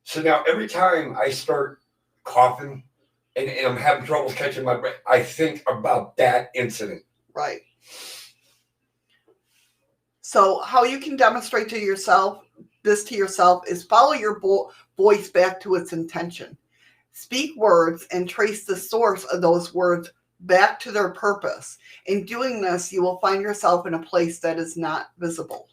So now every time I start coughing and I'm having troubles catching my breath, I think about that incident. Right. So how you can demonstrate to yourself is follow your voice back to its intention. Speak words and trace the source of those words back to their purpose. In doing this, you will find yourself in a place that is not visible.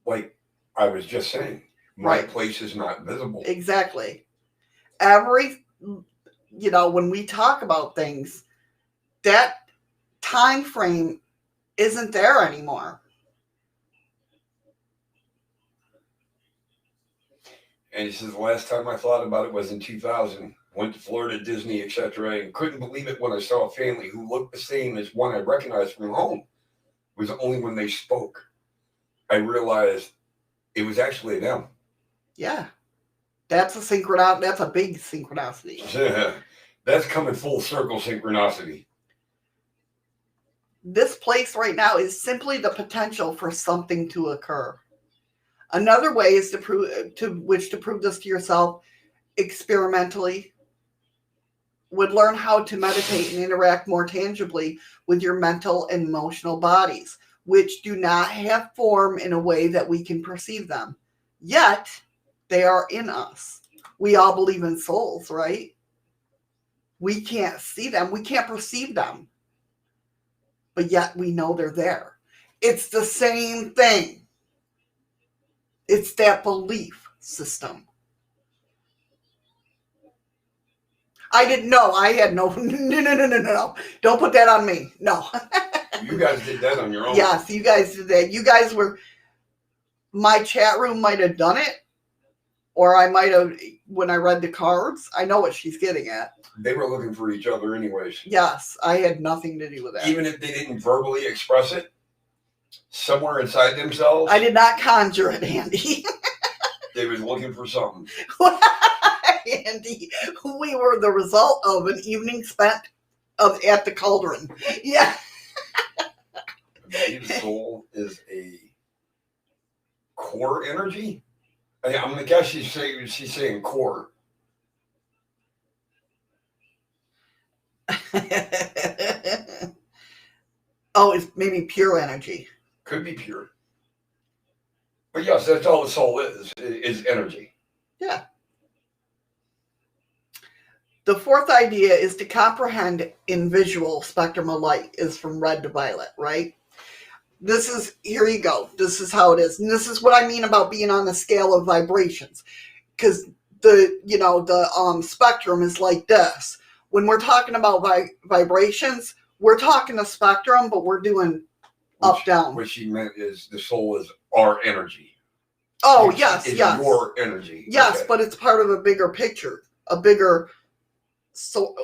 Like I was just saying, my place is not visible. Exactly. When we talk about things, that time frame isn't there anymore. And he says, the last time I thought about it was in 2000. Went to Florida, Disney, etc. And couldn't believe it when I saw a family who looked the same as one I recognized from home. It was only when they spoke I realized it was actually them. Yeah. That's a synchronicity. That's a big synchronicity. Yeah. That's coming full circle synchronicity. This place right now is simply the potential for something to occur. Another way is to prove this to yourself experimentally would learn how to meditate and interact more tangibly with your mental and emotional bodies, which do not have form in a way that we can perceive them. Yet, they are in us. We all believe in souls, right? We can't see them. We can't perceive them. But yet we know they're there. It's the same thing. It's that belief system. I didn't know. I had no. No. Don't put that on me. No. You guys did that on your own. Yes, you guys did that. You guys were. My chat room might have done it, or I might have when I read the cards. I know what she's getting at. They were looking for each other, anyways. Yes, I had nothing to do with that. Even if they didn't verbally express it, somewhere inside themselves, I did not conjure it, Andy. they was looking for something. Andy, we were the result of an evening spent at the cauldron. Yeah. Maybe the soul is a core energy. I'm gonna guess she's saying core. Oh, it's maybe pure energy. Could be pure. But yes, that's all the soul is energy. Yeah. The fourth idea is to comprehend in visual spectrum of light is from red to violet, right? This is, here you go. This is how it is. And this is what I mean about being on the scale of vibrations. Because the spectrum is like this. When we're talking about vibrations, we're talking the spectrum, but we're doing up, down. What she meant is the soul is our energy. Oh, It's yes. your energy. Yes, Okay. but it's part of a bigger picture, so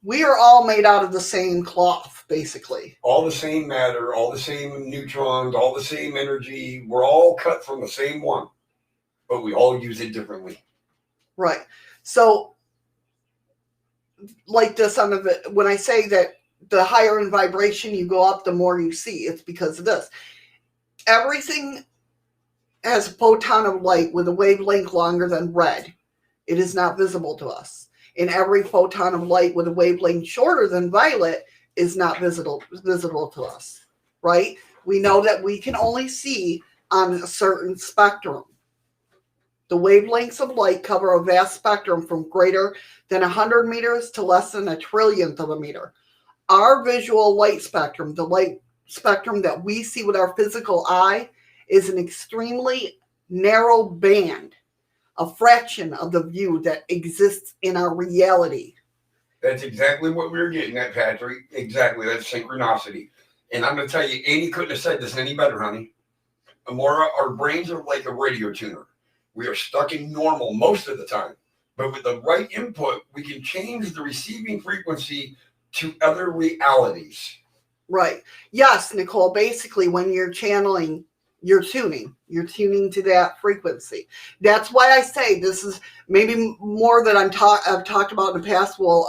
we are all made out of the same cloth, basically. All the same matter, all the same neutrons, all the same energy. We're all cut from the same one, but we all use it differently. Right. So, like this when I say that the higher in vibration you go up, the more you see, it's because of this. Everything has a photon of light with a wavelength longer than red. It is not visible to us. And every photon of light with a wavelength shorter than violet is not visible to us, right? We know that we can only see on a certain spectrum. The wavelengths of light cover a vast spectrum from greater than 100 meters to less than a trillionth of a meter. Our visual light spectrum, the light spectrum that we see with our physical eye, is an extremely narrow band, a fraction of the view that exists in our reality. That's exactly what we were getting at, Patrick. Exactly. That's synchronicity. And I'm going to tell you, Amy couldn't have said this any better, honey. Amora, our brains are like a radio tuner. We are stuck in normal most of the time. But with the right input, we can change the receiving frequency to other realities. Right. Yes, Nicole. Basically, when you're channeling, you're tuning to that frequency. That's why I say this is maybe more that I've talked about in the past. Well,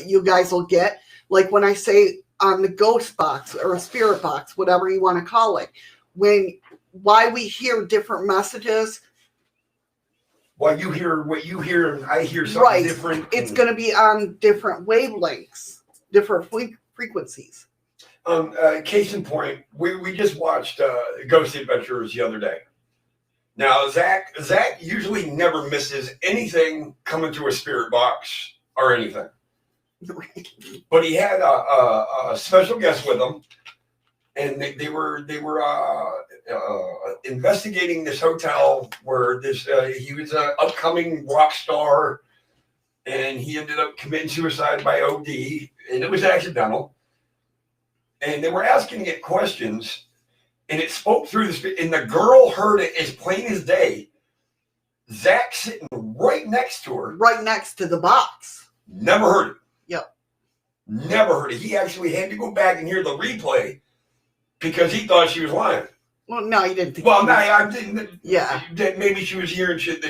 you guys will get, like when I say on the ghost box or a spirit box, whatever you want to call it, why we hear different messages. Well, you hear what you hear, and I hear something different. It's going to be on different wavelengths, different frequencies. Case in point, we just watched Ghost Adventures the other day. Now, Zach usually never misses anything coming to a spirit box or anything. But he had a special guest with him, and they were investigating this hotel where he was an upcoming rock star, and he ended up committing suicide by OD, and it was accidental. And they were asking it questions, and it spoke through and the girl heard it as plain as day. Zach sitting right next to her. Right next to the box. Never heard it. Yep. Never heard it. He actually had to go back and hear the replay because he thought she was lying. Well, no, he didn't think. Well, no, I didn't. Yeah. Maybe she was hearing shit.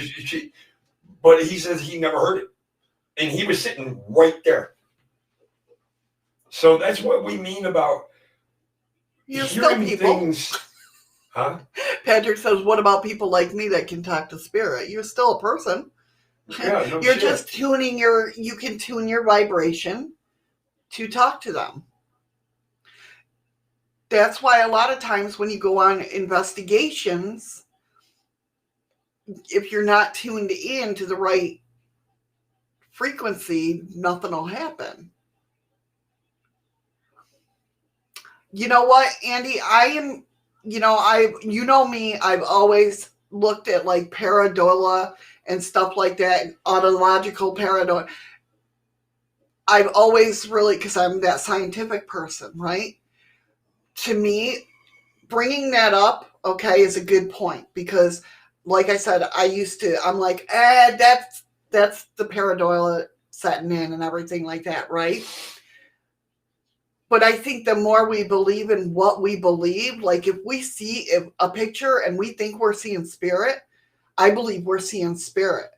But he says he never heard it. And he was sitting right there. So that's what we mean about You're still hearing people. things. Huh? Patrick says, what about people like me that can talk to spirit? You're still a person. Yeah, no You're shit. just you can tune your vibration to talk to them. That's why a lot of times when you go on investigations, if you're not tuned in to the right frequency, nothing will happen. You know what, Andy? I am, you know me, I've always looked at like pareidolia and stuff like that, autological pareidolia. I've always really, because I'm that scientific person, right? To me, bringing that up, okay, is a good point because, like I said, I'm like, that's the pareidolia setting in and everything like that, right? But I think the more we believe in what we believe, like if we see a picture and we think we're seeing spirit, I believe we're seeing spirit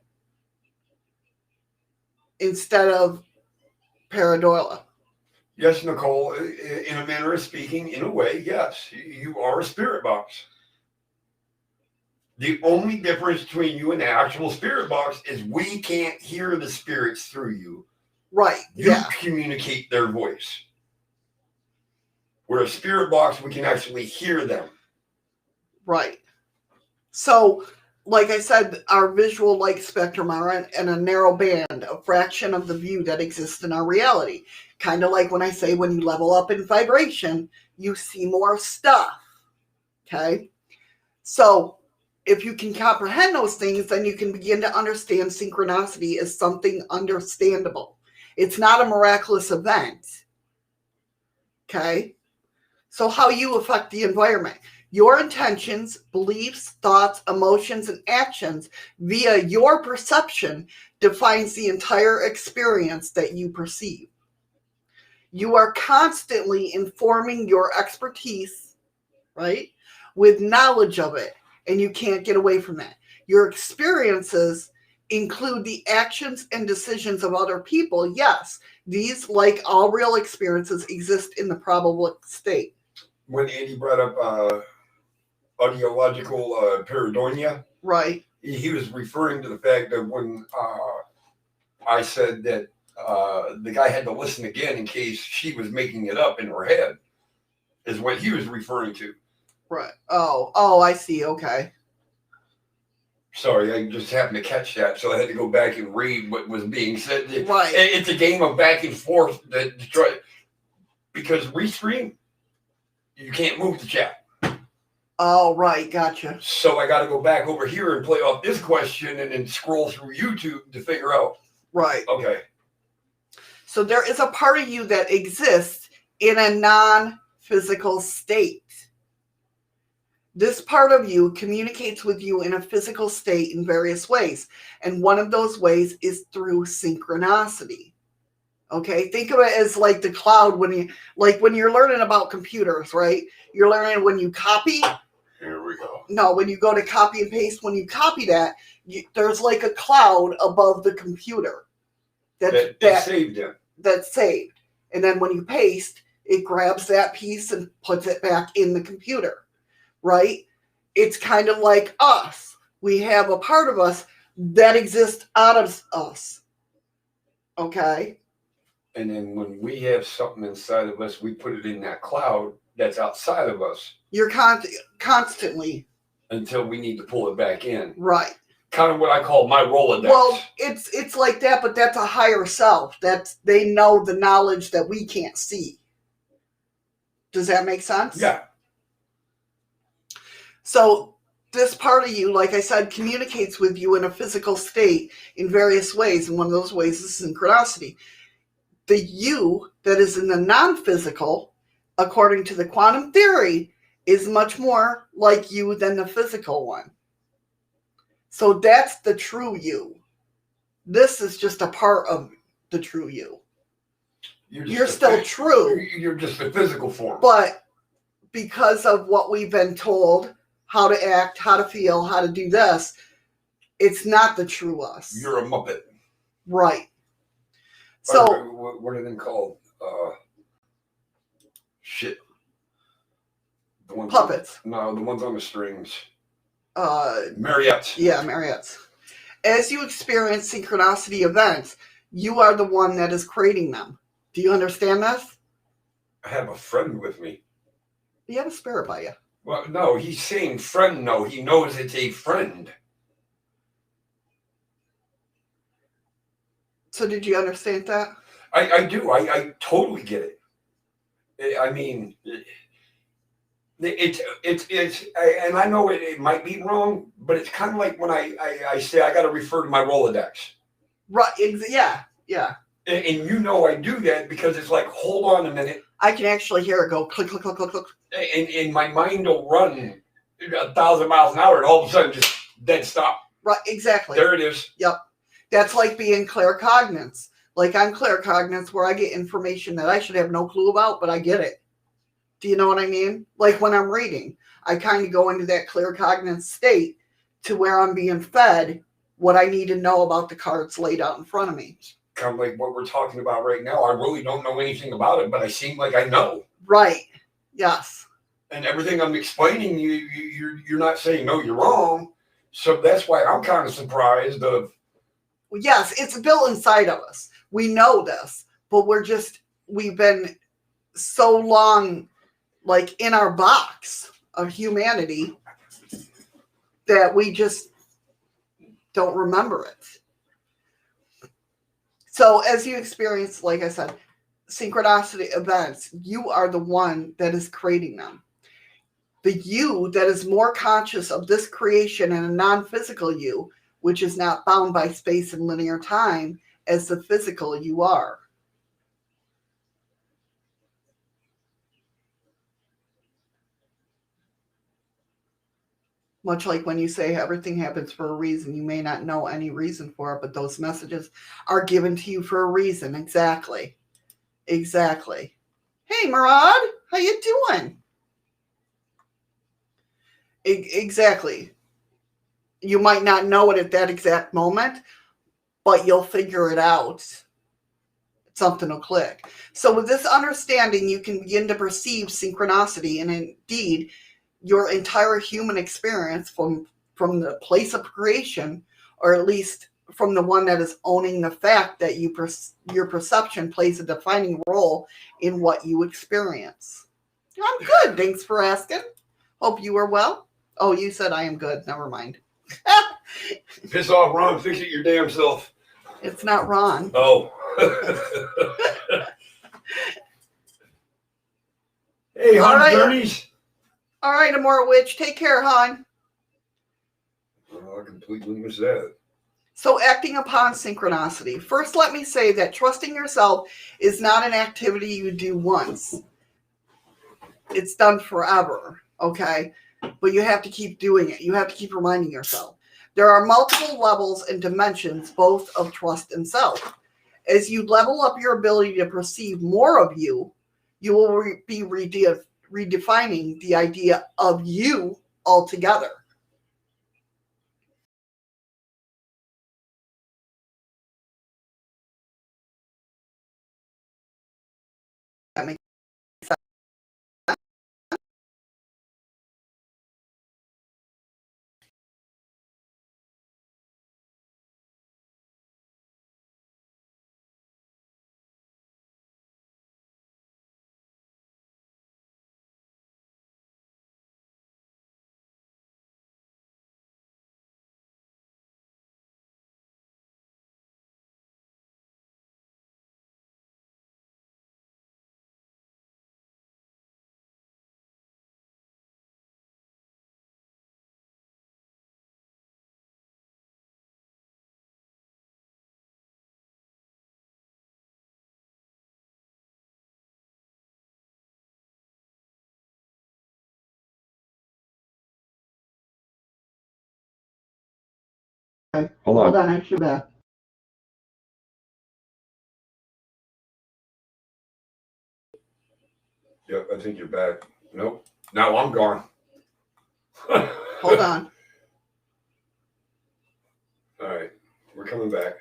instead of pareidolia. Yes, Nicole, in a manner of speaking, in a way, yes, you are a spirit box. The only difference between you and the actual spirit box is we can't hear the spirits through you. Right. You communicate their voice. We're a spirit box, we can actually hear them. Right. So, like I said, our visual light spectrum are in a narrow band, a fraction of the view that exists in our reality. Kind of like when I say when you level up in vibration, you see more stuff. Okay? So, if you can comprehend those things, then you can begin to understand synchronicity as something understandable. It's not a miraculous event. Okay? So how you affect the environment. Your intentions, beliefs, thoughts, emotions, and actions via your perception defines the entire experience that you perceive. You are constantly informing your expertise, right, with knowledge of it, and you can't get away from that. Your experiences include the actions and decisions of other people. Yes, these, like all real experiences, exist in the probable state. When Andy brought up audiological pareidolia, right, he was referring to the fact that when I said that the guy had to listen again in case she was making it up in her head, is what he was referring to. Right. Oh, I see. Okay. Sorry, I just happened to catch that, so I had to go back and read what was being said. Right. It's a game of back and forth that try, because restream, you can't move the chat. Oh, right. Gotcha. So I got to go back over here and play off this question and then scroll through YouTube to figure out. Right. Okay. So there is a part of you that exists in a non-physical state. This part of you communicates with you in a physical state in various ways. And one of those ways is through synchronicity. Okay, think of it as like the cloud when you're learning about computers, right? You're learning when you copy. Here we go. No, when you go to copy and paste, when you copy that, there's like a cloud above the computer. That saved it. That's saved. And then when you paste, it grabs that piece and puts it back in the computer. Right? It's kind of like us. We have a part of us that exists out of us. Okay? And then when we have something inside of us, we put it in that cloud that's outside of us. You're constantly. Until we need to pull it back in. Right. Kind of what I call my Rolodex. Well, it's like that, but that's a higher self. They know the knowledge that we can't see. Does that make sense? Yeah. So this part of you, like I said, communicates with you in a physical state in various ways. And one of those ways is synchronicity. The you that is in the non-physical, according to the quantum theory, is much more like you than the physical one. So that's the true you. This is just a part of the true you. You're still true. You're just a physical form. But because of what we've been told, how to act, how to feel, how to do this, it's not the true us. You're a Muppet. Right. So what are they called? Shit. The ones puppets. The ones on the strings. Marionettes. Yeah, marionettes. As you experience synchronicity events, you are the one that is creating them. Do you understand this? I have a friend with me. You have a spirit by you. Well, no, he's saying friend. No, he knows it's a friend. So did you understand that? I do. I totally get it. I mean, And I know it might be wrong, but it's kind of like when I say I got to refer to my Rolodex. Right. Yeah. And you know I do that because it's like, hold on a minute. I can actually hear it go click, click, click, click, click. And my mind will run 1,000 miles an hour and all of a sudden just dead stop. Right, exactly. There it is. Yep. That's like being claircognizant. Like I'm claircognizant where I get information that I should have no clue about, but I get it. Do you know what I mean? Like when I'm reading, I kind of go into that claircognizant state to where I'm being fed what I need to know about the cards laid out in front of me. Kind of like what we're talking about right now. I really don't know anything about it, but I seem like I know. Right. Yes. And everything I'm explaining, you're not saying, no, you're wrong. So that's why I'm kind of surprised of. Yes, it's built inside of us. We know this, but we've been so long like in our box of humanity that we just don't remember it. So as you experience, like I said, synchronicity events, you are the one that is creating them. The you that is more conscious of this creation and a non-physical you, which is not bound by space and linear time as the physical you are. Much like when you say everything happens for a reason, you may not know any reason for it, but those messages are given to you for a reason. Exactly. Exactly. Hey, Murad, how you doing? Exactly. You might not know it at that exact moment, but you'll figure it out. Something will click. So with this understanding, you can begin to perceive synchronicity and indeed your entire human experience from the place of creation, or at least from the one that is owning the fact that your perception plays a defining role in what you experience. I'm good. Thanks for asking. Hope you are well. Oh, you said I am good. Never mind. Piss off, Ron. Fix it your damn self. It's not Ron. Oh. Hey, hon, journeys. All right, Amora Witch. Take care, hon. Oh, I completely missed that. So acting upon synchronicity. First, let me say that trusting yourself is not an activity you do once. It's done forever, okay? But you have to keep doing it. You have to keep reminding yourself. There are multiple levels and dimensions, both of trust and self. As you level up your ability to perceive more of you, you will be redefining the idea of you altogether. That makes sense. Okay. Hold on, I should back. Yep, I think you're back. Nope. Now I'm gone. Hold on. All right. We're coming back.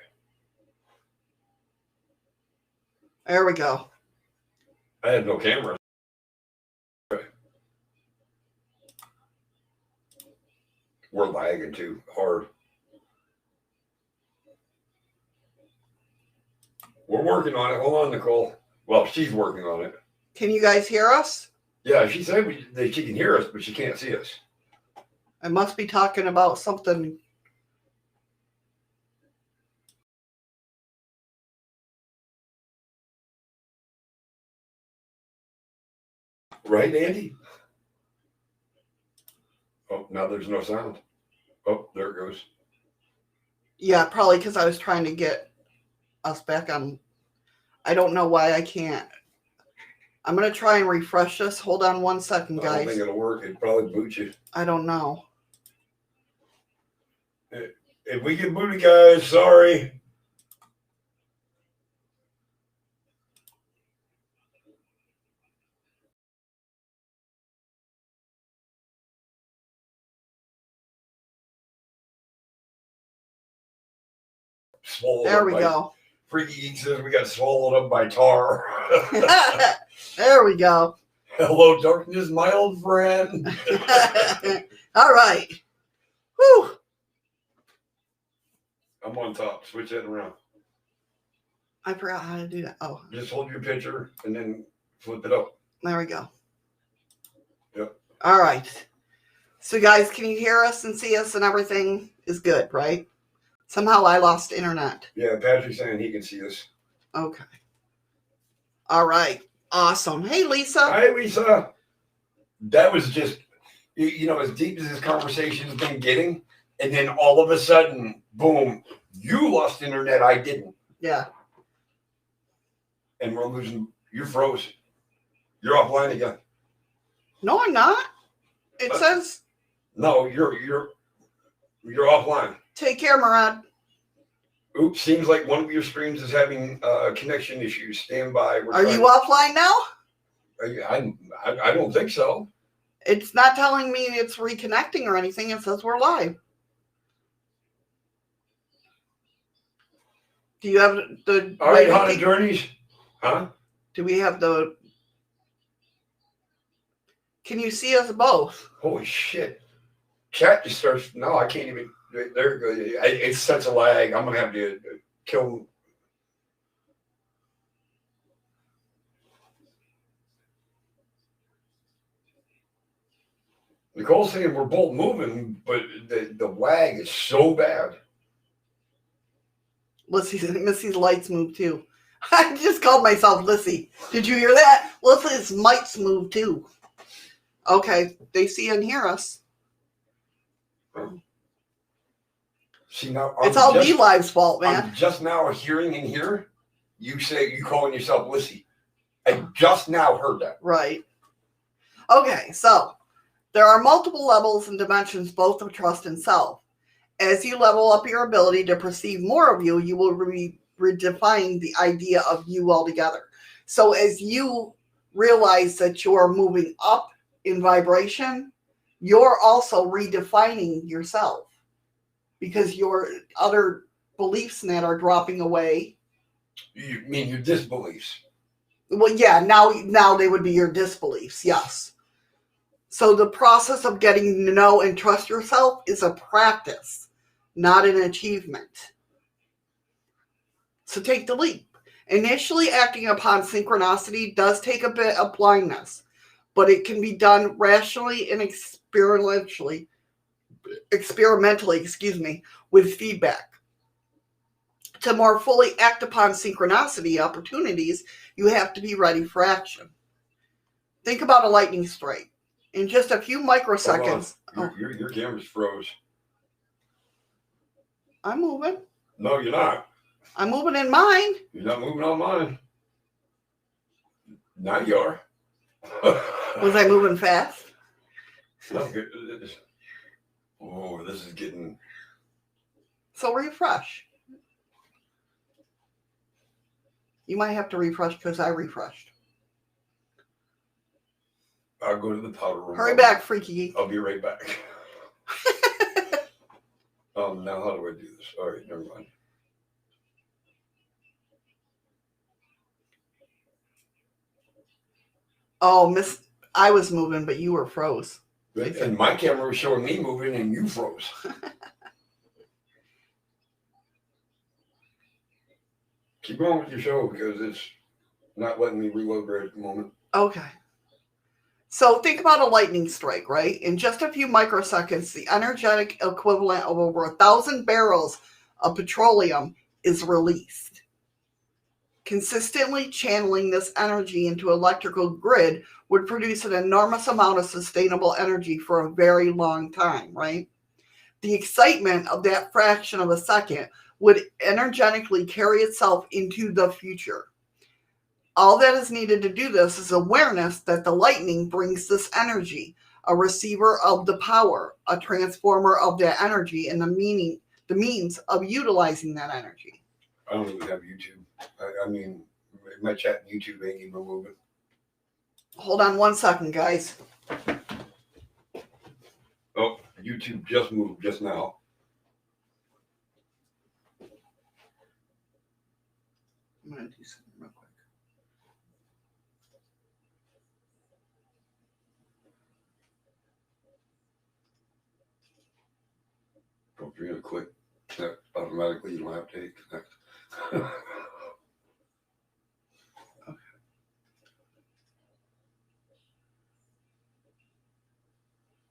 There we go. I had no camera. We're lagging too hard. We're working on it. Hold on, Nicole. Well, she's working on it. Can you guys hear us? Yeah, she said that she can hear us, but she can't see us. I must be talking about something. Right, Andy? Oh, now there's no sound. Oh, there it goes. Yeah, probably because I was trying to get us back on. I don't know why I can't. I'm going to try and refresh this. Hold on 1 second, guys. I don't think it'll work. It'd probably boot you. I don't know. If we get booted, guys, sorry. Swallowed There we go. Freaky Geek says we got swallowed up by tar. There we go. Hello, darkness, my old friend. All right. Whew. I'm on top. Switch that around. I forgot how to do that. Oh, Just hold your picture and then flip it up. there we go. Yep. All right. So, guys, can you hear us and see us and everything is good, right? Somehow I lost internet. Yeah, Patrick's saying he can see us. Okay. All right. Awesome. Hey, Lisa. Hi, Lisa. That was just, as deep as this conversation's been getting, and then all of a sudden, boom, you lost internet, I didn't. Yeah. And we're losing, you froze. You're offline again. No, I'm not. It says No, you're offline. take care, Murad. Oops, seems like one of your streams is having connection issues. Stand by. Are you offline now? I don't think so. It's not telling me it's reconnecting or anything. It says we're live. Do you have the... All right, Haunted Journeys. Huh? Do we have the... Can you see us both? Holy shit. Chat just starts... No, I can't even... There it goes. It's such a lag. I'm going to have to kill... Nicole's saying we're both moving, but the lag is so bad. Missy's lights move too. I just called myself Lissy. Did you hear that? Lissy's mics move too. Okay, they see and hear us. See, now it's all dlive's fault, man. I'm just now hearing in here you calling yourself Lissy. I just now heard that. Right. Okay, so there are multiple levels and dimensions both of trust and self. As you level up your ability to perceive more of you, you will redefine the idea of you altogether. So as you realize that you're moving up in vibration, you're also redefining yourself because your other beliefs net are dropping away. You mean your disbeliefs? Well, yeah, now they would be your disbeliefs, yes. So the process of getting to know and trust yourself is a practice, not an achievement. So take the leap. Initially acting upon synchronicity does take a bit of blindness, but it can be done rationally and experimentally, with feedback. To more fully act upon synchronicity opportunities, you have to be ready for action. Think about a lightning strike. In just a few microseconds. Your camera's froze. I'm moving. No, you're not. I'm moving in mine. You're not moving on mine. Now you are. Was I moving fast? No, oh, this is getting... So refresh. You might have to refresh because I refreshed. I'll go to the powder room. Hurry back, freaky. I'll be right back. Now how do I do this? All right, never mind. Oh, I was moving, but you were froze. And my camera was showing me moving and you froze. Keep going with your show because it's not letting me reload right at the moment. Okay. So think about a lightning strike, right? In just a few microseconds, the energetic equivalent of over 1,000 barrels of petroleum is released. Consistently channeling this energy into electrical grid would produce an enormous amount of sustainable energy for a very long time, right? The excitement of that fraction of a second would energetically carry itself into the future. All that is needed to do this is awareness that the lightning brings this energy, a receiver of the power, a transformer of that energy, and the means of utilizing that energy. I don't even have YouTube. I mean, my chat and YouTube ain't even moving. Hold on 1 second, guys. Oh, YouTube just moved just now. I'm going to do something real quick. Oh, if you're going to click that automatically, you don't have to hit connect.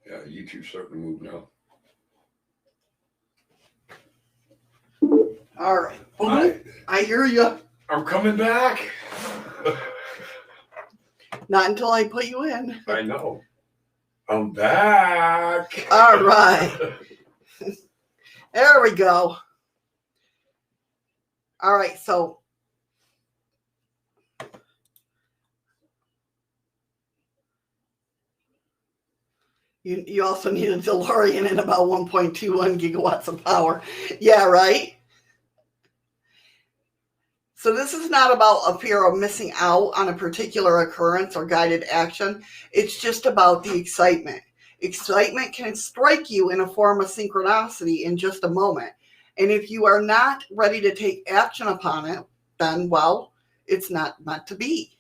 Yeah, YouTube's starting to move now. All right. I hear you. I'm coming back. Not until I put you in. I know. I'm back. All right. There we go. All right, so you also need a DeLorean and about 1.21 gigawatts of power. Yeah, right? So this is not about a fear of missing out on a particular occurrence or guided action. It's just about the excitement. Excitement can strike you in a form of synchronicity in just a moment. And if you are not ready to take action upon it, then, well, it's not meant to be.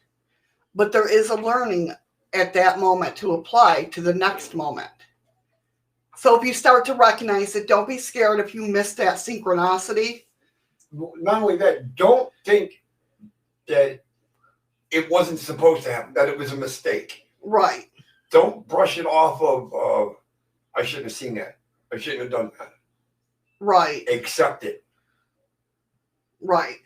But there is a learning at that moment to apply to the next moment. So if you start to recognize it, don't be scared if you miss that synchronicity. Not only that, don't think that it wasn't supposed to happen, that it was a mistake. Right. Don't brush it off of I shouldn't have seen that. I shouldn't have done that. Right. Accept it. Right.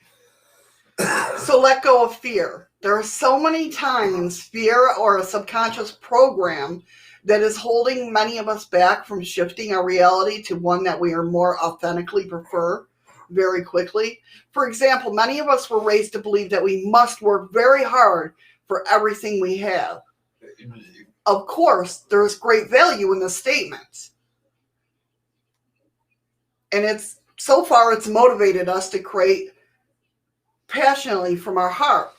So let go of fear. There are so many times fear or a subconscious program that is holding many of us back from shifting our reality to one that we are more authentically prefer very quickly. For example, many of us were raised to believe that we must work very hard for everything we have. Of course, there is great value in the statement. And it's motivated us to create passionately from our hearts.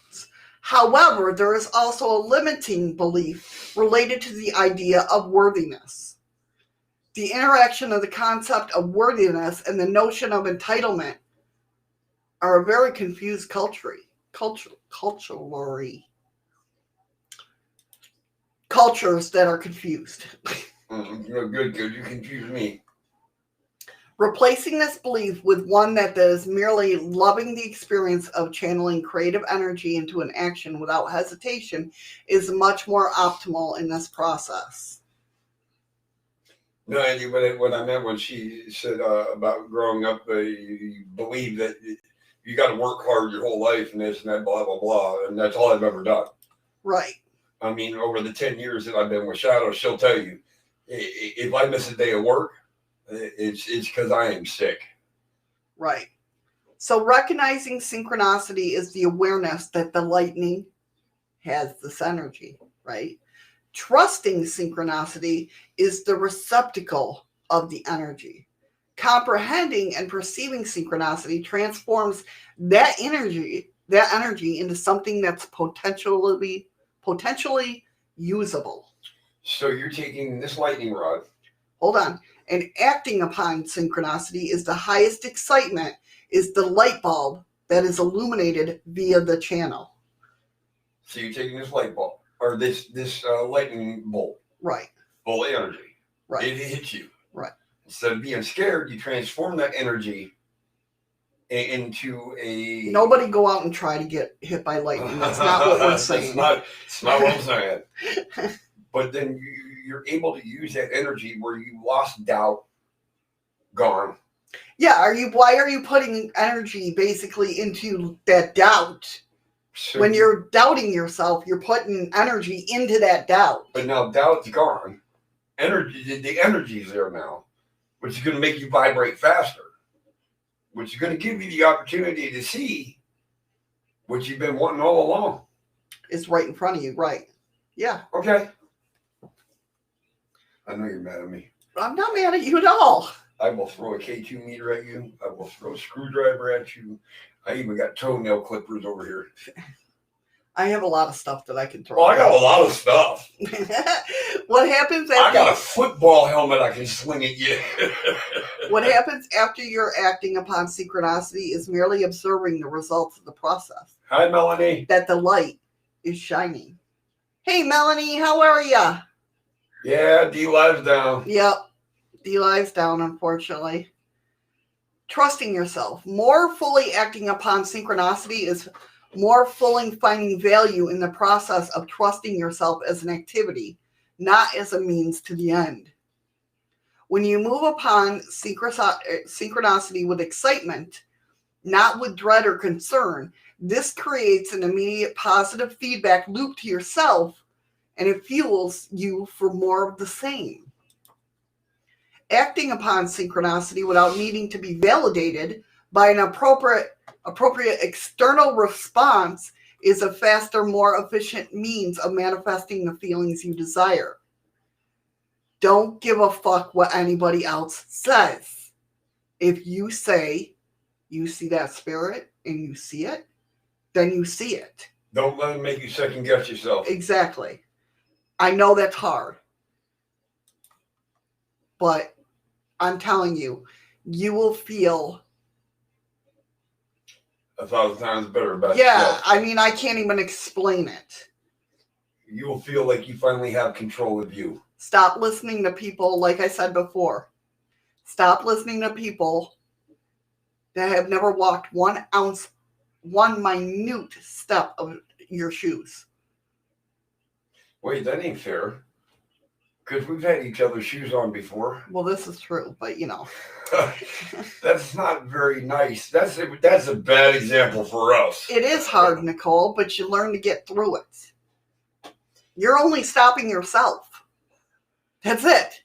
However, there is also a limiting belief related to the idea of worthiness. The interaction of the concept of worthiness and the notion of entitlement are a very confused culturally. Cultures that are confused. Good. You confused me. Replacing this belief with one that is merely loving the experience of channeling creative energy into an action without hesitation is much more optimal in this process. No, Andy, what I meant when she said about growing up, you believe that you got to work hard your whole life and this and that, blah, blah, blah. And that's all I've ever done. Right. I mean, over the 10 years that I've been with Shadow, she'll tell you, if I miss a day of work, it's because I am sick. Right. So recognizing synchronicity is the awareness that the lightning has this energy, right? Trusting synchronicity is the receptacle of the energy. Comprehending and perceiving synchronicity transforms that energy into something that's potentially usable. So you're taking this lightning rod. Hold on. And acting upon synchronicity is the highest excitement, is the light bulb that is illuminated via the channel. So you're taking this light bulb, or this lightning bolt. Right. Full of energy. Right. It hits you. Right. Instead of being scared, you transform that energy into a... Nobody go out and try to get hit by lightning. That's not what we're saying. It's not what I'm saying. But then you're able to use that energy where you lost doubt, gone. Yeah, why are you putting energy basically into that doubt? So When you're doubting yourself, you're putting energy into that doubt. But now doubt's gone. The energy's there now, which is going to make you vibrate faster, which is going to give you the opportunity to see what you've been wanting all along. It's right in front of you, right? Yeah. Okay. I know you're mad at me. I'm not mad at you at all. I will throw a K2 meter at you. I will throw a screwdriver at you. I even got toenail clippers over here. I have a lot of stuff that I can throw. Well, I got a lot of stuff. What happens after... I got a football helmet I can sling at you. What happens after you're acting upon synchronicity is merely observing the results of the process. Hi, Melanie. That the light is shining. Hey, Melanie, how are ya? Yeah, dlive's down. Yep. dlive's down, unfortunately. Trusting yourself. More fully acting upon synchronicity is more fully finding value in the process of trusting yourself as an activity, not as a means to the end. When you move upon synchronicity with excitement, not with dread or concern, this creates an immediate positive feedback loop to yourself, and it fuels you for more of the same. Acting upon synchronicity without needing to be validated by an appropriate external response is a faster, more efficient means of manifesting the feelings you desire. Don't give a fuck what anybody else says. If you say you see that spirit and you see it, then you see it. Don't let them make you second guess yourself. Exactly. I know that's hard. But I'm telling you, you will feel 1,000 times better about yeah, yourself. I mean, I can't even explain it. You will feel like you finally have control of you. Stop listening to people, like I said before. Stop listening to people that have never walked 1 ounce, 1 minute step of your shoes. Wait, that ain't fair. Because we've had each other's shoes on before. Well, this is true, but you know. That's not very nice. That's a bad example for us. It is hard, Nicole, but you learn to get through it. You're only stopping yourself. That's it.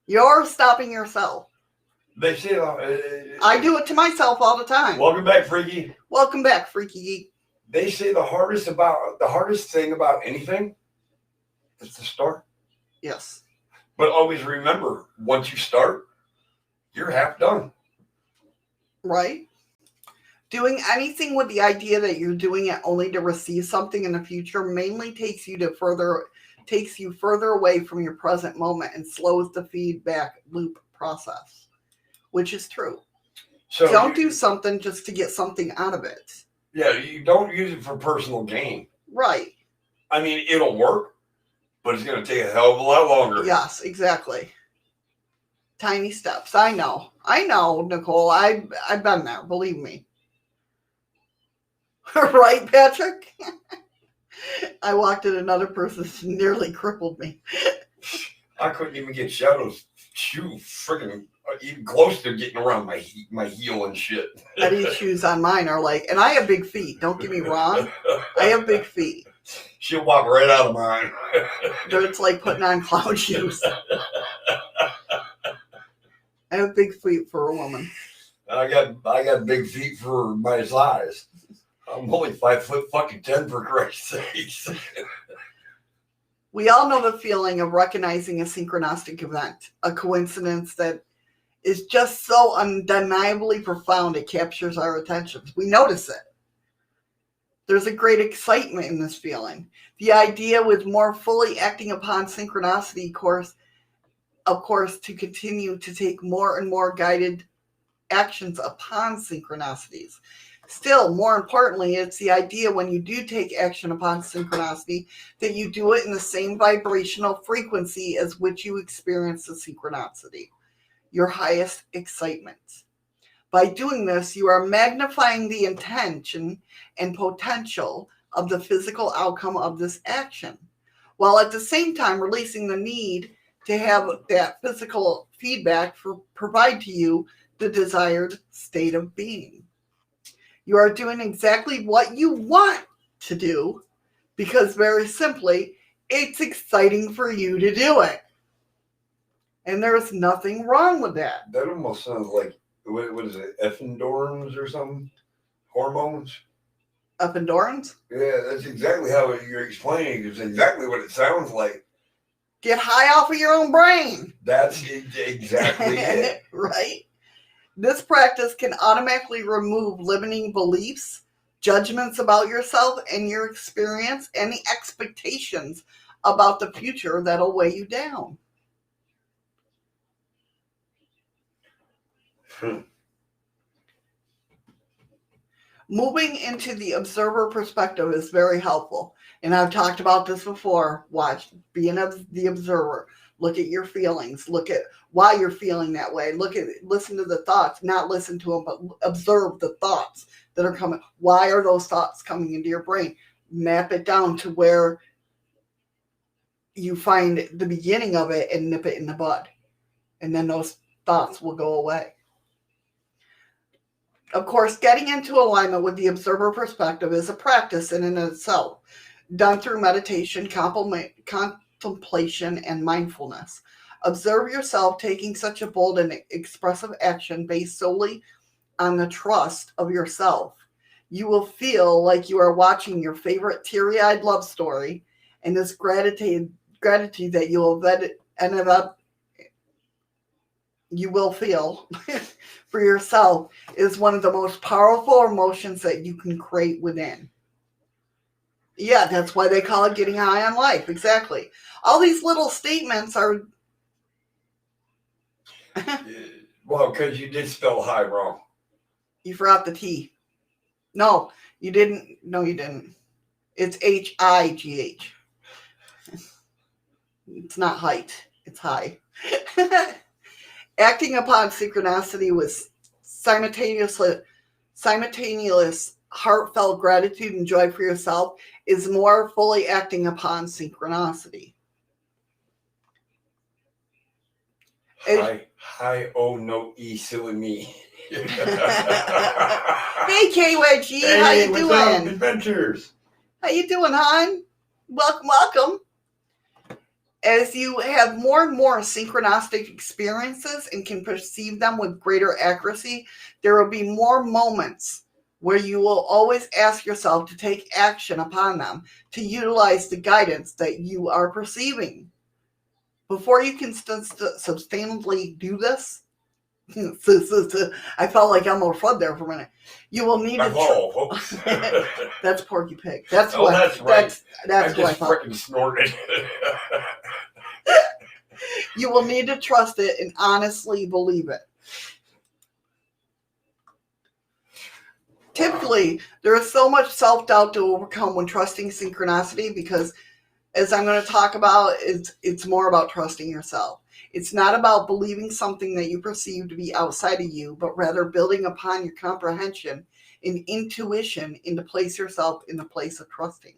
You're stopping yourself. They say I do it to myself all the time. Welcome back, Freaky. Welcome back, Freaky Geek. They say the hardest thing about anything is to start. Yes. But always remember, once you start, you're half done. Right? Doing anything with the idea that you're doing it only to receive something in the future mainly takes you further away from your present moment and slows the feedback loop process, which is true. So don't do something just to get something out of it. Yeah, you don't use it for personal gain. Right. I mean, it'll work, but it's going to take a hell of a lot longer. Yes, exactly. Tiny steps. I know, Nicole. I've been there. Believe me. Right, Patrick? I walked in another person who nearly crippled me. I couldn't even get Shadow's shoe freaking even close to getting around my heel and shit. Eddie's shoes on mine are like, and I have big feet. Don't get me wrong. I have big feet. She'll walk right out of mine. It's like putting on clown shoes. I have big feet for a woman. I got big feet for my size. I'm only 5'10" for Christ's sakes. We all know the feeling of recognizing a synchronistic event, a coincidence that is just so undeniably profound it captures our attention. We notice it. There's a great excitement in this feeling. The idea with more fully acting upon synchronicity, of course, to continue to take more and more guided actions upon synchronicities. Still, more importantly, it's the idea when you do take action upon synchronicity that you do it in the same vibrational frequency as which you experience the synchronicity, your highest excitement. By doing this, you are magnifying the intention and potential of the physical outcome of this action, while at the same time releasing the need to have that physical feedback provide to you the desired state of being. You are doing exactly what you want to do because, very simply, it's exciting for you to do it. And there's nothing wrong with that. That almost sounds like, what is it, epinephrines or something? Hormones? Epinephrines? Yeah, that's exactly how you're explaining. It's exactly what it sounds like. Get high off of your own brain. That's exactly it. Right? This practice can automatically remove limiting beliefs, judgments about yourself and your experience, and the expectations about the future that'll weigh you down. Moving into the observer perspective is very helpful. And I've talked about this before. Being the observer. Look at your feelings. Look at why you're feeling that way. Listen to the thoughts. Not listen to them, but observe the thoughts that are coming. Why are those thoughts coming into your brain? Map it down to where you find the beginning of it and nip it in the bud. And then those thoughts will go away. Of course, getting into alignment with the observer perspective is a practice in and of itself, done through meditation, contemplation, and mindfulness. Observe yourself taking such a bold and expressive action based solely on the trust of yourself. You will feel like you are watching your favorite teary-eyed love story, and this gratitude that you will feel for yourself is one of the most powerful emotions that you can create within. Yeah, that's why they call it getting high on life. Exactly. All these little statements are... Well, because you did spell high wrong. You forgot the T. No, you didn't. No, you didn't. It's H-I-G-H. It's not height. It's high. Acting upon synchronicity with simultaneous heartfelt gratitude and joy for yourself is more fully acting upon synchronicity. Hi, oh no, e silly me. Hey, KWG, hey, how you what's doing? up, adventures? How you doing, hon? Welcome. As you have more and more synchronistic experiences and can perceive them with greater accuracy, there will be more moments where you will always ask yourself to take action upon them, to utilize the guidance that you are perceiving. Before you can sustainably do this, I felt like Elmo Fudd there for a minute. You will need to... That's Porky Pig. That's what. That's right. That's I what I just thought. freaking snorted. You will need to trust it and honestly believe it. Typically, there is so much self-doubt to overcome when trusting synchronicity because, as I'm going to talk about, it's more about trusting yourself. It's not about believing something that you perceive to be outside of you, but rather building upon your comprehension and intuition to place yourself in the place of trusting.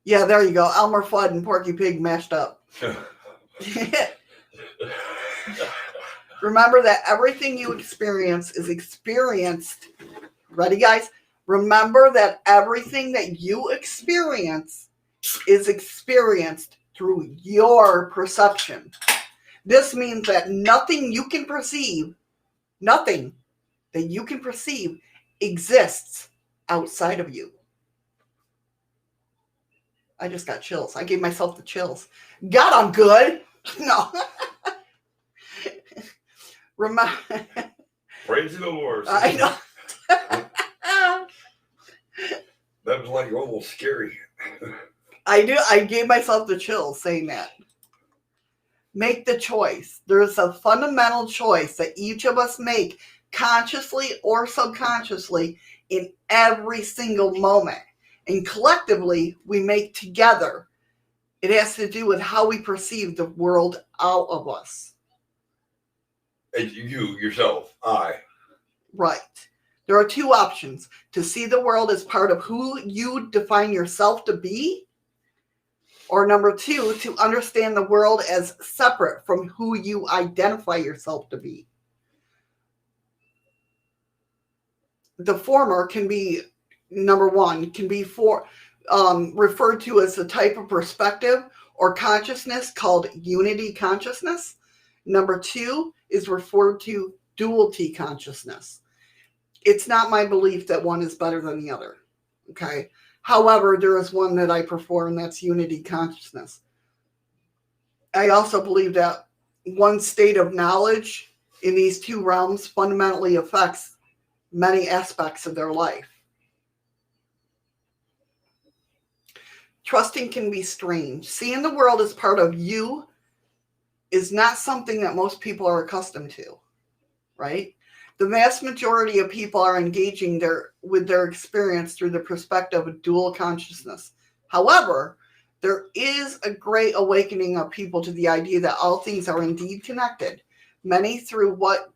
Yeah, there you go. Elmer Fudd and Porky Pig mashed up. Remember that everything you experience is experienced. Ready, guys? Remember that everything that you experience is experienced through your perception. This means that nothing that you can perceive exists outside of you. I just got chills. I gave myself the chills. God, I'm good. No. Remember. Praise the Lord. I know. That was like almost scary. I gave myself the chills saying that. Make the choice. There's a fundamental choice that each of us make consciously or subconsciously in every single moment. And collectively, we make together. It has to do with how we perceive the world out of us. You, yourself, I. Right. There are two options. To see the world as part of who you define yourself to be. Or number two, to understand the world as separate from who you identify yourself to be. the former can be, number one, can be referred to as the type of perspective or consciousness called unity consciousness. Number two is referred to duality consciousness. It's not my belief that one is better than the other. Okay. However, there is one that I prefer, and that's unity consciousness. I also believe that one state of knowledge in these two realms fundamentally affects many aspects of their life. Trusting can be strange. Seeing the world as part of you is not something that most people are accustomed to, right? The vast majority of people are engaging with their experience through the perspective of dual consciousness. However, there is a great awakening of people to the idea that all things are indeed connected, many through what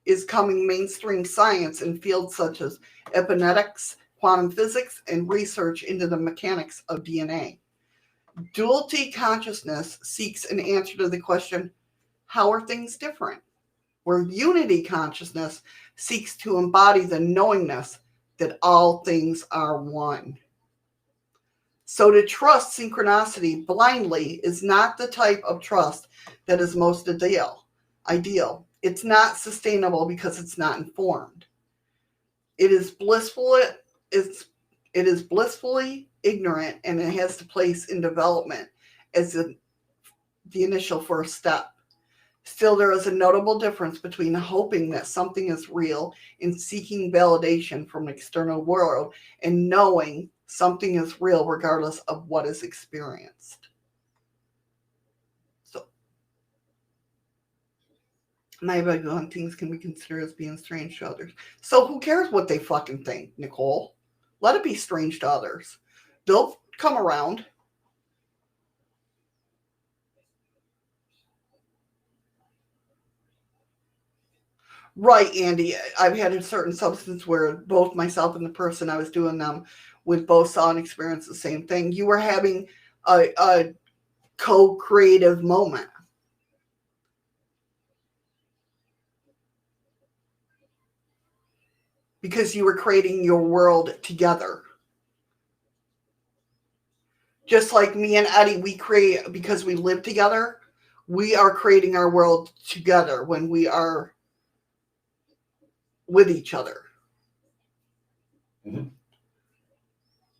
is coming mainstream science in fields such as epigenetics, quantum physics, and research into the mechanics of DNA. Duality consciousness seeks an answer to the question, how are things different? Where unity consciousness seeks to embody the knowingness that all things are one. So to trust synchronicity blindly is not the type of trust that is most ideal. It's not sustainable because it's not informed. It is blissfully ignorant, and it has to place in development as the initial first step. Still, there is a notable difference between hoping that something is real and seeking validation from an external world and knowing something is real regardless of what is experienced. So, my big on things can be considered as being strange to others. So who cares what they fucking think, Nicole? Let it be strange to others. They'll come around. Right, Andy. I've had a certain substance where both myself and the person I was doing them with both saw and experienced the same thing. You were having a co-creative moment. Because you were creating your world together. Just like me and Eddie, we create, because we live together, we are creating our world together when we are with each other. Mm-hmm.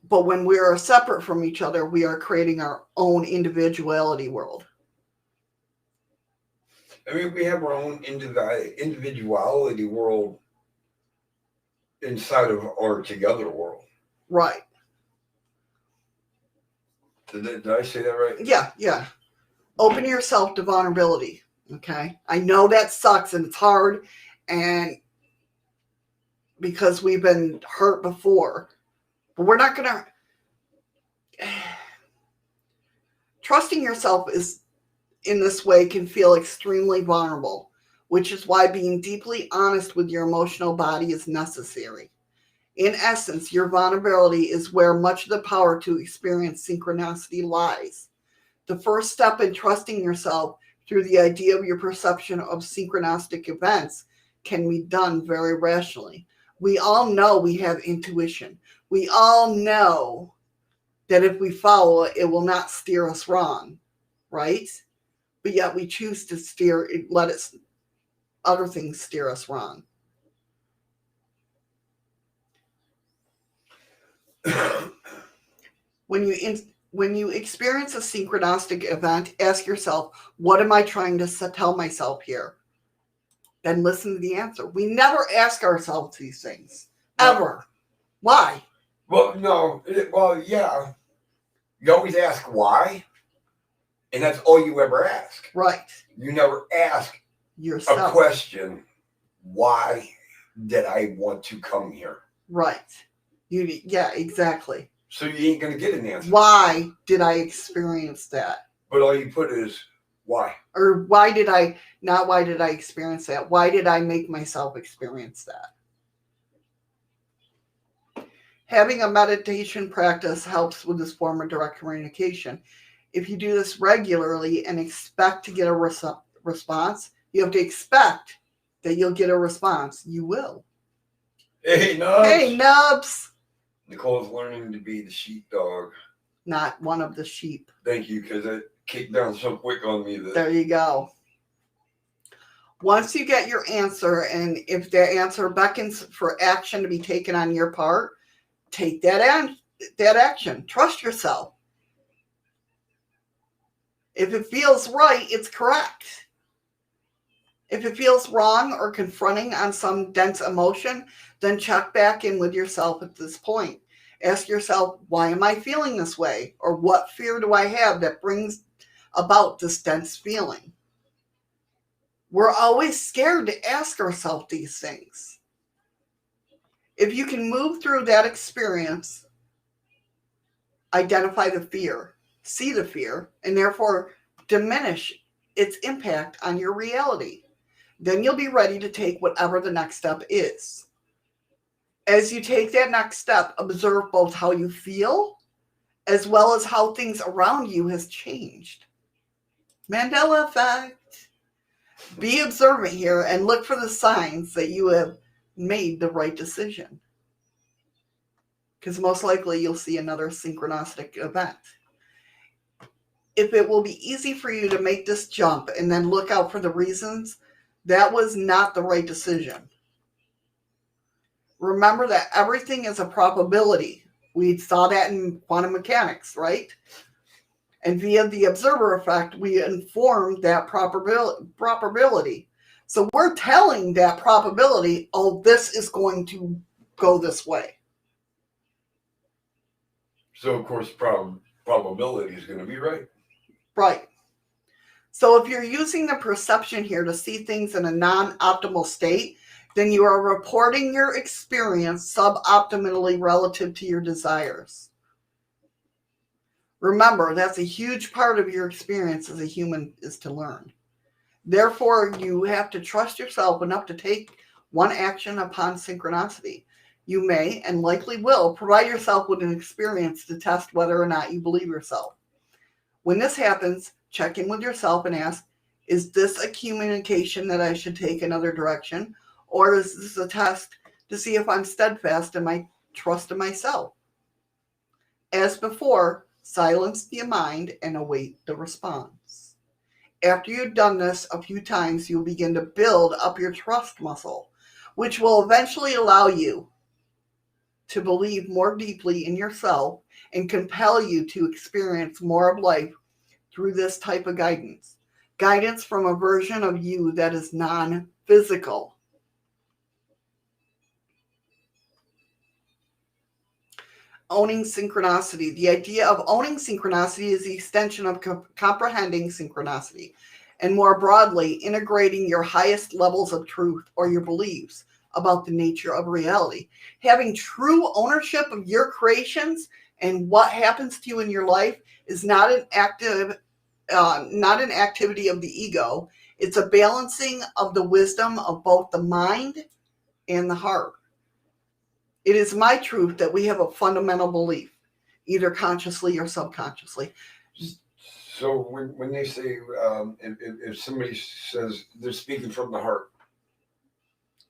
But when we are separate from each other, we are creating our own individuality world. I mean, we have our own individuality world inside of our together world. Right. Did I say that right? Yeah. Open yourself to vulnerability. Okay. I know that sucks and it's hard, and because we've been hurt before, but we're not going to. Trusting yourself is in this way can feel extremely vulnerable, which is why being deeply honest with your emotional body is necessary. In essence, your vulnerability is where much of the power to experience synchronicity lies. The first step in trusting yourself through the idea of your perception of synchronistic events can be done very rationally. We all know we have intuition. We all know that if we follow it, it will not steer us wrong, right? But yet we choose to let other things steer us wrong. When you experience a synchronistic event, ask yourself, what am I trying to tell myself here? Then listen to the answer. We never ask ourselves these things, ever. Why? Well, no. Well, yeah. You always ask why, and that's all you ever ask. Right. You never ask yourself a question, why did I want to come here? Right. Yeah, exactly. So you ain't going to get an answer. Why did I experience that? But all you put is, why? Or why did I experience that? Why did I make myself experience that? Having a meditation practice helps with this form of direct communication. If you do this regularly and expect to get a response, you have to expect that you'll get a response. You will. Hey, Nubs. Hey, Nubs. Nicole's learning to be the sheepdog. Not one of the sheep. Thank you, because it kicked down so quick on me. There you go. Once you get your answer, and if that answer beckons for action to be taken on your part, take that action. Trust yourself. If it feels right, it's correct. If it feels wrong or confronting on some dense emotion, then check back in with yourself at this point. Ask yourself, why am I feeling this way? Or what fear do I have that brings about this dense feeling? We're always scared to ask ourselves these things. If you can move through that experience, identify the fear, see the fear, and therefore diminish its impact on your reality, then you'll be ready to take whatever the next step is. As you take that next step, observe both how you feel as well as how things around you has changed. Mandela effect. Be observant here and look for the signs that you have made the right decision. Because most likely you'll see another synchronistic event. If it will be easy for you to make this jump and then look out for the reasons, that was not the right decision. Remember that everything is a probability. We saw that in quantum mechanics, right? And via the observer effect, we inform that probability. So we're telling that probability, oh, this is going to go this way. So, of course, probability is going to be right. Right. So if you're using the perception here to see things in a non-optimal state, then you are reporting your experience suboptimally relative to your desires. Remember, that's a huge part of your experience as a human is to learn. Therefore, you have to trust yourself enough to take one action upon synchronicity. You may, and likely will, provide yourself with an experience to test whether or not you believe yourself. When this happens, check in with yourself and ask, is this a communication that I should take another direction? Or is this a test to see if I'm steadfast in my trust in myself? As before, silence the mind and await the response. After you've done this a few times, you'll begin to build up your trust muscle, which will eventually allow you to believe more deeply in yourself and compel you to experience more of life through this type of guidance. Guidance from a version of you that is non-physical. Owning synchronicity. The idea of owning synchronicity is the extension of comprehending synchronicity, and more broadly, integrating your highest levels of truth or your beliefs about the nature of reality. Having true ownership of your creations and what happens to you in your life is not an activity of the ego. It's a balancing of the wisdom of both the mind and the heart. It is my truth that we have a fundamental belief, either consciously or subconsciously. So when they say, if somebody says they're speaking from the heart,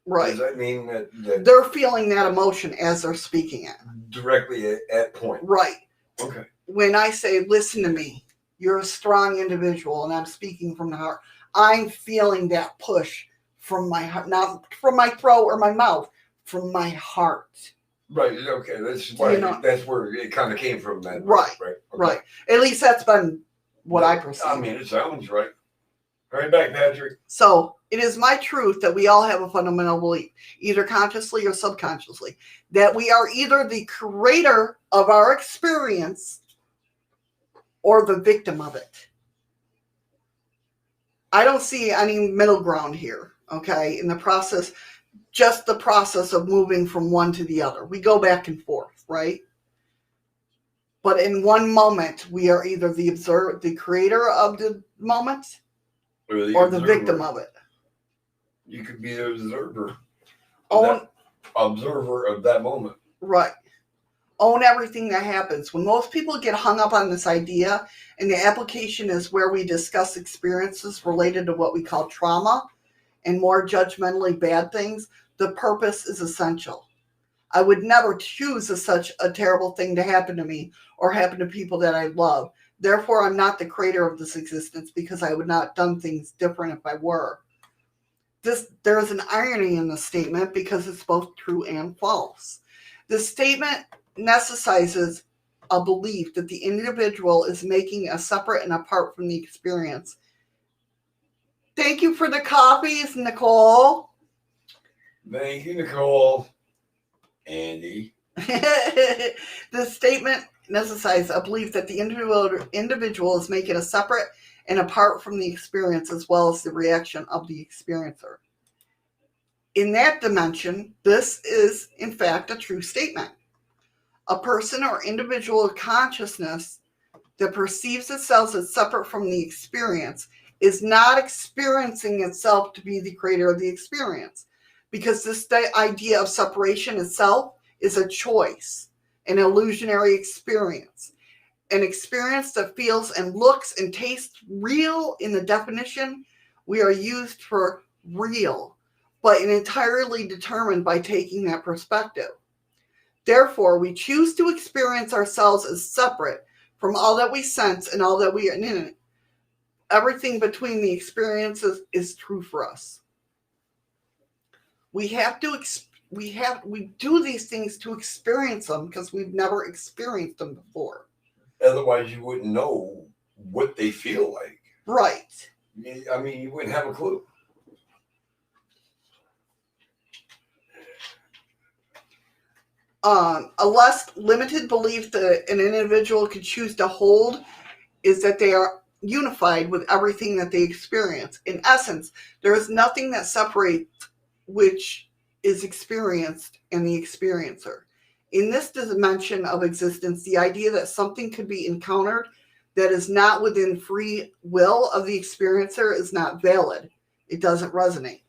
right, does that mean that they're feeling that emotion as they're speaking it? Directly at point. Right. Okay. When I say, listen to me, you're a strong individual and I'm speaking from the heart, I'm feeling that push from my heart, not from my throat or my mouth, from my heart. Right. Okay. That's why. That's where it kind of came from. Then. Right. Right. Okay. Right. At least that's been what I perceive. I mean, it sounds right. Right back, Patrick. So it is my truth that we all have a fundamental belief, either consciously or subconsciously, that we are either the creator of our experience or the victim of it. I don't see any middle ground here. Okay, in the process. Just the process of moving from one to the other. We go back and forth, right? But in one moment, we are either the creator of the moment or the victim of it. You could be the observer. Observer of that moment. Right. Own everything that happens. When most people get hung up on this idea, and the application is where we discuss experiences related to what we call trauma and more judgmentally bad things, the purpose is essential. I would never choose such a terrible thing to happen to me or happen to people that I love. Therefore, I'm not the creator of this existence because I would not have done things different if I were. There is an irony in this statement because it's both true and false. This statement necessitates a belief that the individual is making a separate and apart from the experience. Thank you for the coffees, Nicole. Thank you, Nicole. Andy. This statement necessitates a belief that the individual is making a separate and apart from the experience as well as the reaction of the experiencer. In that dimension, this is, in fact, a true statement. A person or individual consciousness that perceives itself as separate from the experience is not experiencing itself to be the creator of the experience, because this idea of separation itself is a choice, an illusionary experience, an experience that feels and looks and tastes real in the definition we are used for real, but entirely determined by taking that perspective. Therefore, we choose to experience ourselves as separate from all that we sense and all that we are in it. Everything between the experiences is true for us. We do these things to experience them because we've never experienced them before. Otherwise, you wouldn't know what they feel like. Right. I mean, you wouldn't have a clue. A less limited belief that an individual could choose to hold is that they are unified with everything that they experience. In essence, there is nothing that separates which is experienced and the experiencer. In this dimension of existence, the idea that something could be encountered that is not within free will of the experiencer is not valid. It doesn't resonate.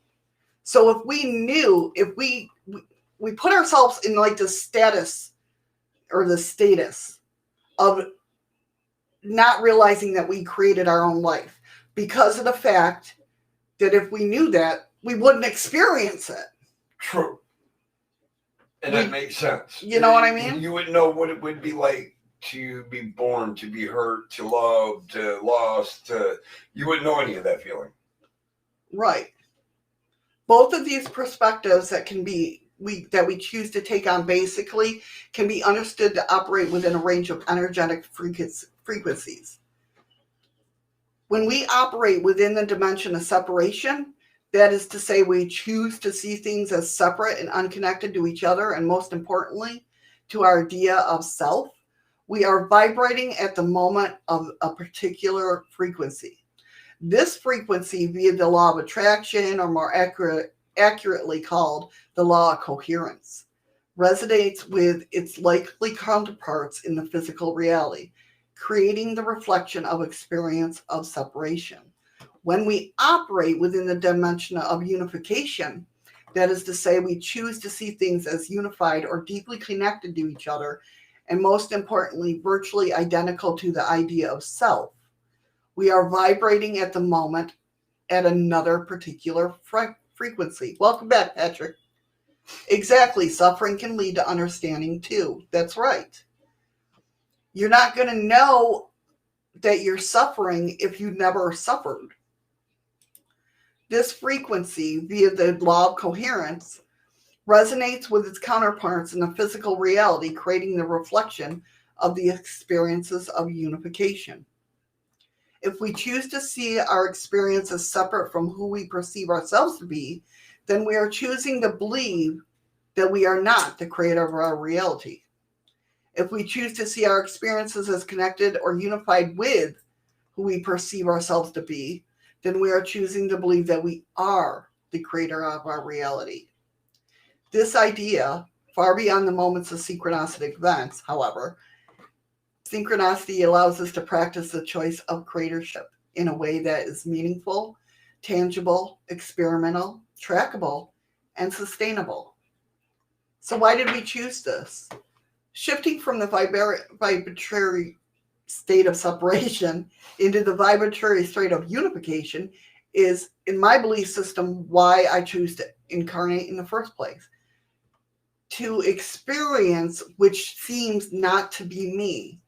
So if we knew, if we put ourselves in like the status or the status of not realizing that we created our own life because of the fact that if we knew that, we wouldn't experience it. True. And that makes sense. You know what I mean? You wouldn't know what it would be like to be born, to be hurt, to love, to lost. You wouldn't know any of that feeling. Right. Both of these perspectives that we choose to take on basically can be understood to operate within a range of energetic frequencies. When we operate within the dimension of separation, that is to say, we choose to see things as separate and unconnected to each other, and most importantly, to our idea of self, we are vibrating at the moment of a particular frequency. This frequency, via the law of attraction, or more accurately called the law of coherence, resonates with its likely counterparts in the physical reality, creating the reflection of experience of separation. When we operate within the dimension of unification, that is to say, we choose to see things as unified or deeply connected to each other, and most importantly, virtually identical to the idea of self, we are vibrating at the moment at another particular frequency. Welcome back, Patrick. Exactly. Suffering can lead to understanding too. That's right. You're not going to know that you're suffering if you never suffered. This frequency, via the law of coherence, resonates with its counterparts in the physical reality, creating the reflection of the experiences of unification. If we choose to see our experience as separate from who we perceive ourselves to be, then we are choosing to believe that we are not the creator of our reality. If we choose to see our experiences as connected or unified with who we perceive ourselves to be, then we are choosing to believe that we are the creator of our reality. This idea, far beyond the moments of synchronistic events, however, synchronicity allows us to practice the choice of creatorship in a way that is meaningful, tangible, experimental, trackable, and sustainable. So why did we choose this? Shifting from the vibratory state of separation into the vibratory state of unification is, in my belief system, why I choose to incarnate in the first place. to experience which seems not to be me,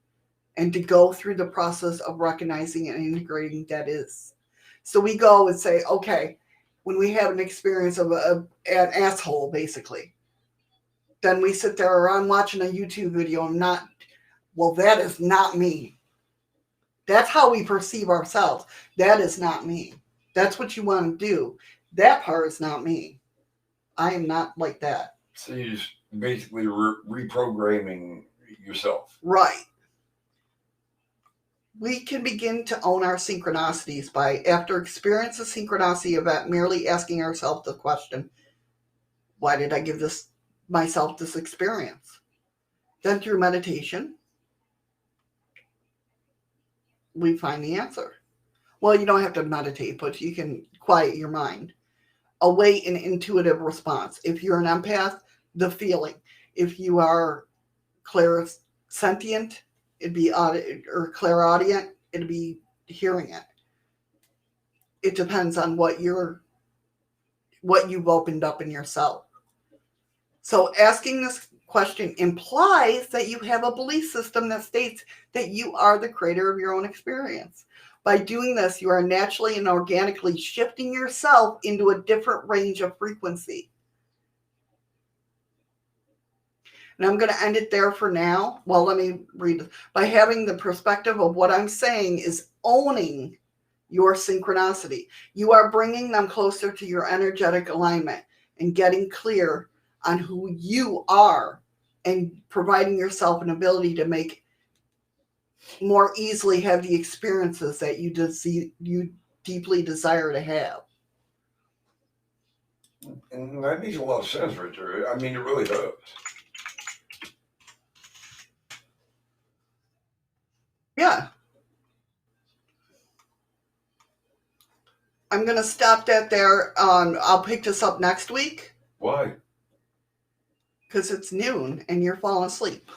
and to go through the process of recognizing and integrating that is. So we go and say, okay, when we have an experience of an asshole, basically, then we sit there, or I'm watching a YouTube video and that is not me. That's how we perceive ourselves. That is not me. That's what you want to do. That part is not me. I am not like that. So you're just basically reprogramming yourself. Right. We can begin to own our synchronicities by, after experience a synchronicity event, merely asking ourselves the question, why did I give myself this experience? Then through meditation, we find the answer. Well, you don't have to meditate, but you can quiet your mind. Await an intuitive response. If you're an empath, the feeling. If you are clairsentient, it'd be or clairaudient, it'd be hearing it. It depends on what you've opened up in yourself. So asking this question implies that you have a belief system that states that you are the creator of your own experience. By doing this, you are naturally and organically shifting yourself into a different range of frequency. And I'm going to end it there for now. Well, let me read it. By having the perspective of what I'm saying is owning your synchronicity. You are bringing them closer to your energetic alignment and getting clear on who you are, and providing yourself an ability to make more easily have the experiences that you deeply desire to have. And that makes a lot of sense, Richard. I mean, it really does. Yeah. I'm going to stop that there. I'll pick this up next week. Why? Because it's noon and you're falling asleep.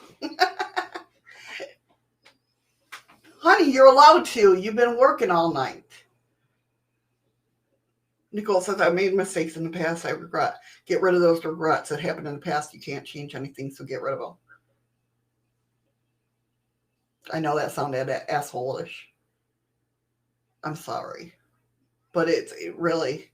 Honey, you're allowed to. You've been working all night. Nicole says, I made mistakes in the past. I regret. Get rid of those regrets that happened in the past. You can't change anything, so get rid of them. I know that sounded asshole-ish. I'm sorry. But it really,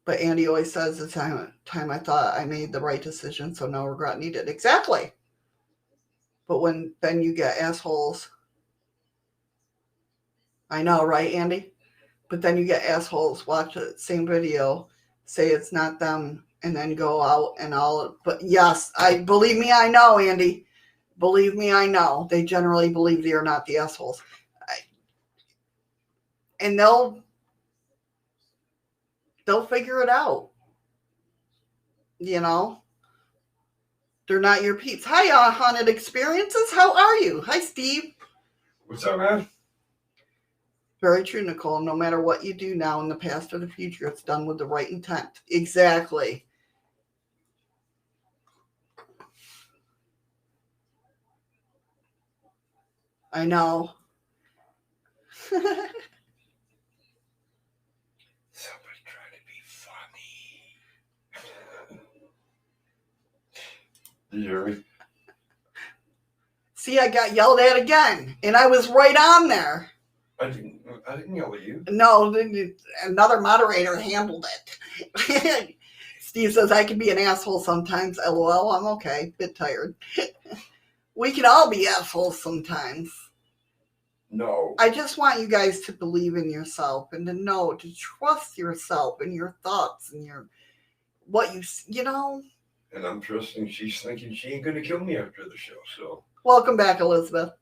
But Andy always says the time I thought I made the right decision, so no regret needed. Exactly. But then you get assholes. I know, right, Andy? But then you get assholes watch the same video, say it's not them, and then go out and all. But yes, believe me, I know, Andy. Believe me, I know. They generally believe they are not the assholes. And they'll figure it out. They're not your peeps. Hi, Haunted Experiences. How are you? Hi, Steve. What's up, man? Very true, Nicole. No matter what you do now, in the past or the future, it's done with the right intent. Exactly. I know. Somebody trying to be funny. Did you hear me? See, I got yelled at again, and I was right on there. I didn't yell at you. No, another moderator handled it. Steve says, I can be an asshole sometimes. LOL, I'm okay. Bit tired. We can all be assholes sometimes. No. I just want you guys to believe in yourself and to trust yourself and your thoughts and And I'm trusting she's thinking she ain't going to kill me after the show, so. Welcome back, Elizabeth.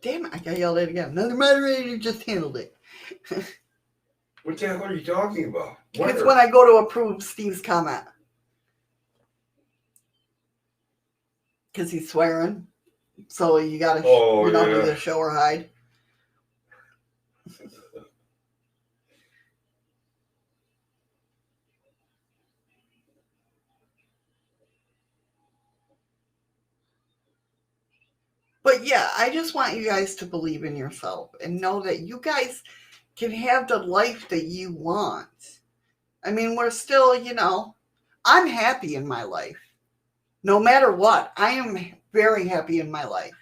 Damn it, I got yelled at again. Another moderator just handled it. What the hell are you talking about? It's when I go to approve Steve's comment. Because he's swearing. So you got to, do the show or hide. But yeah, I just want you guys to believe in yourself and know that you guys can have the life that you want. I mean, we're still, I'm happy in my life. No matter what, I am very happy in my life.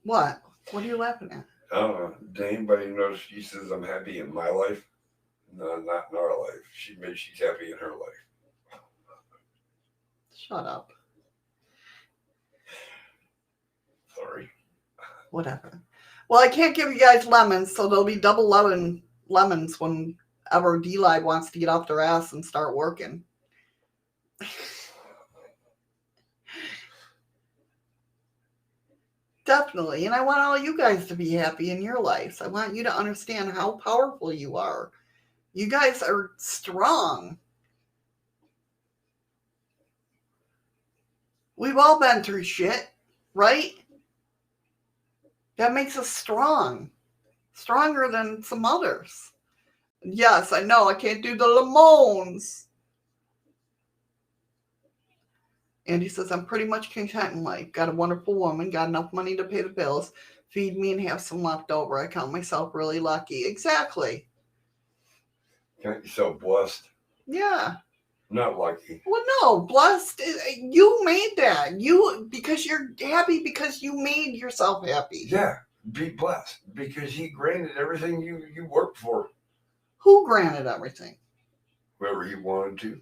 What? What are you laughing at? I don't know. Did anybody notice she says I'm happy in my life? No, not in our life. She admits she's happy in her life. Shut up. Sorry. Whatever. Well, I can't give you guys lemons, so there'll be double lemons whenever dlive wants to get off their ass and start working. Definitely. And I want all you guys to be happy in your lives. I want you to understand how powerful you are. You guys are strong. We've all been through shit, right? That makes us strong. Stronger than some others. Yes, I know I can't do the lemons. Andy says, I'm pretty much content in life. Got a wonderful woman, got enough money to pay the bills, feed me and have some left over. I count myself really lucky. Exactly. Count yourself blessed. Yeah. Not lucky. Well, no, blessed. You made that. Because you're happy because you made yourself happy. Yeah, be blessed because he granted everything you worked for. Who granted everything? Whoever he wanted to.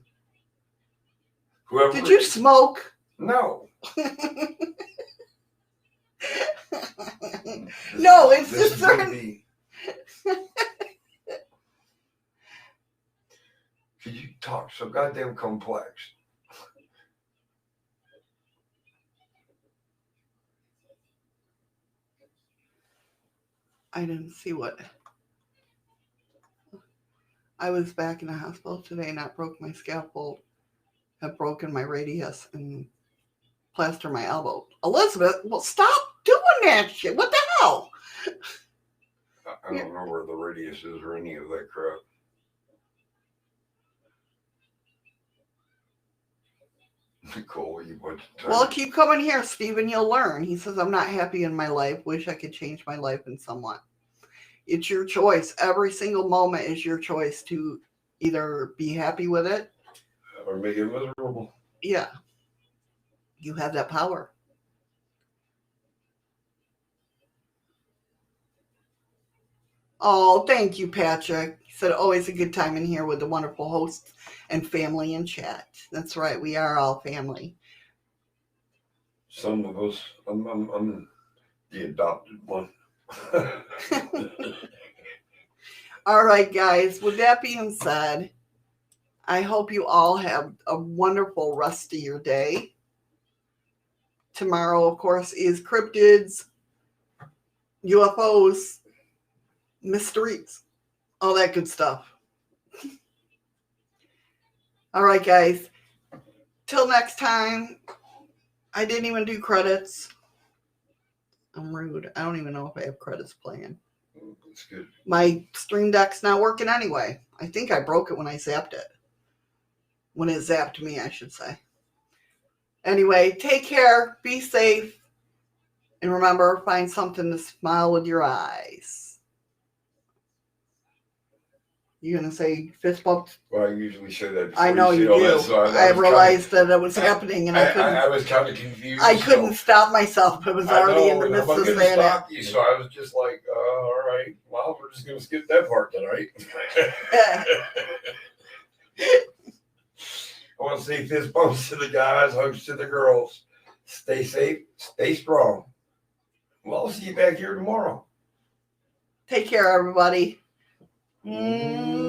Whoever. Did you smoke? No. No, it's This just is gonna certain. be. Could you talk so goddamn complex? I didn't see what. I was back in the hospital today and I broke my scaffold. I've broken my radius and plastered my elbow. Elizabeth, well, stop doing that shit. What the hell? I don't know where the radius is or any of that crap. Nicole, you went to time. Well, keep coming here, Stephen. You'll learn. He says, I'm not happy in my life. Wish I could change my life in somewhat. It's your choice. Every single moment is your choice to either be happy with it Or make it miserable. Yeah. You have that power. Oh, thank you, Patrick. He said, always a good time in here with the wonderful hosts and family in chat. That's right. We are all family. Some of us, I'm the adopted one. All right, guys. With that being said, I hope you all have a wonderful rest of your day. Tomorrow, of course, is cryptids, UFOs, mysteries, all that good stuff. All right, guys. Till next time. I didn't even do credits. I'm rude. I don't even know if I have credits playing. That's good. My Stream Deck's not working anyway. I think I broke it when I zapped it. When it zapped me, I should say. Anyway, take care. Be safe. And remember, find something to smile with your eyes. You gonna say fist bumps? Well, I usually say that before I know you all do. that, so I realized that it was happening, and I couldn't. I was kind of confused. I couldn't stop myself. It was already in the midst of saying stop you, so I was just like, all right, well, we're just going to skip that part tonight. I want to say fist bumps to the guys, hugs to the girls. Stay safe, stay strong. Well, I'll see you back here tomorrow. Take care, everybody.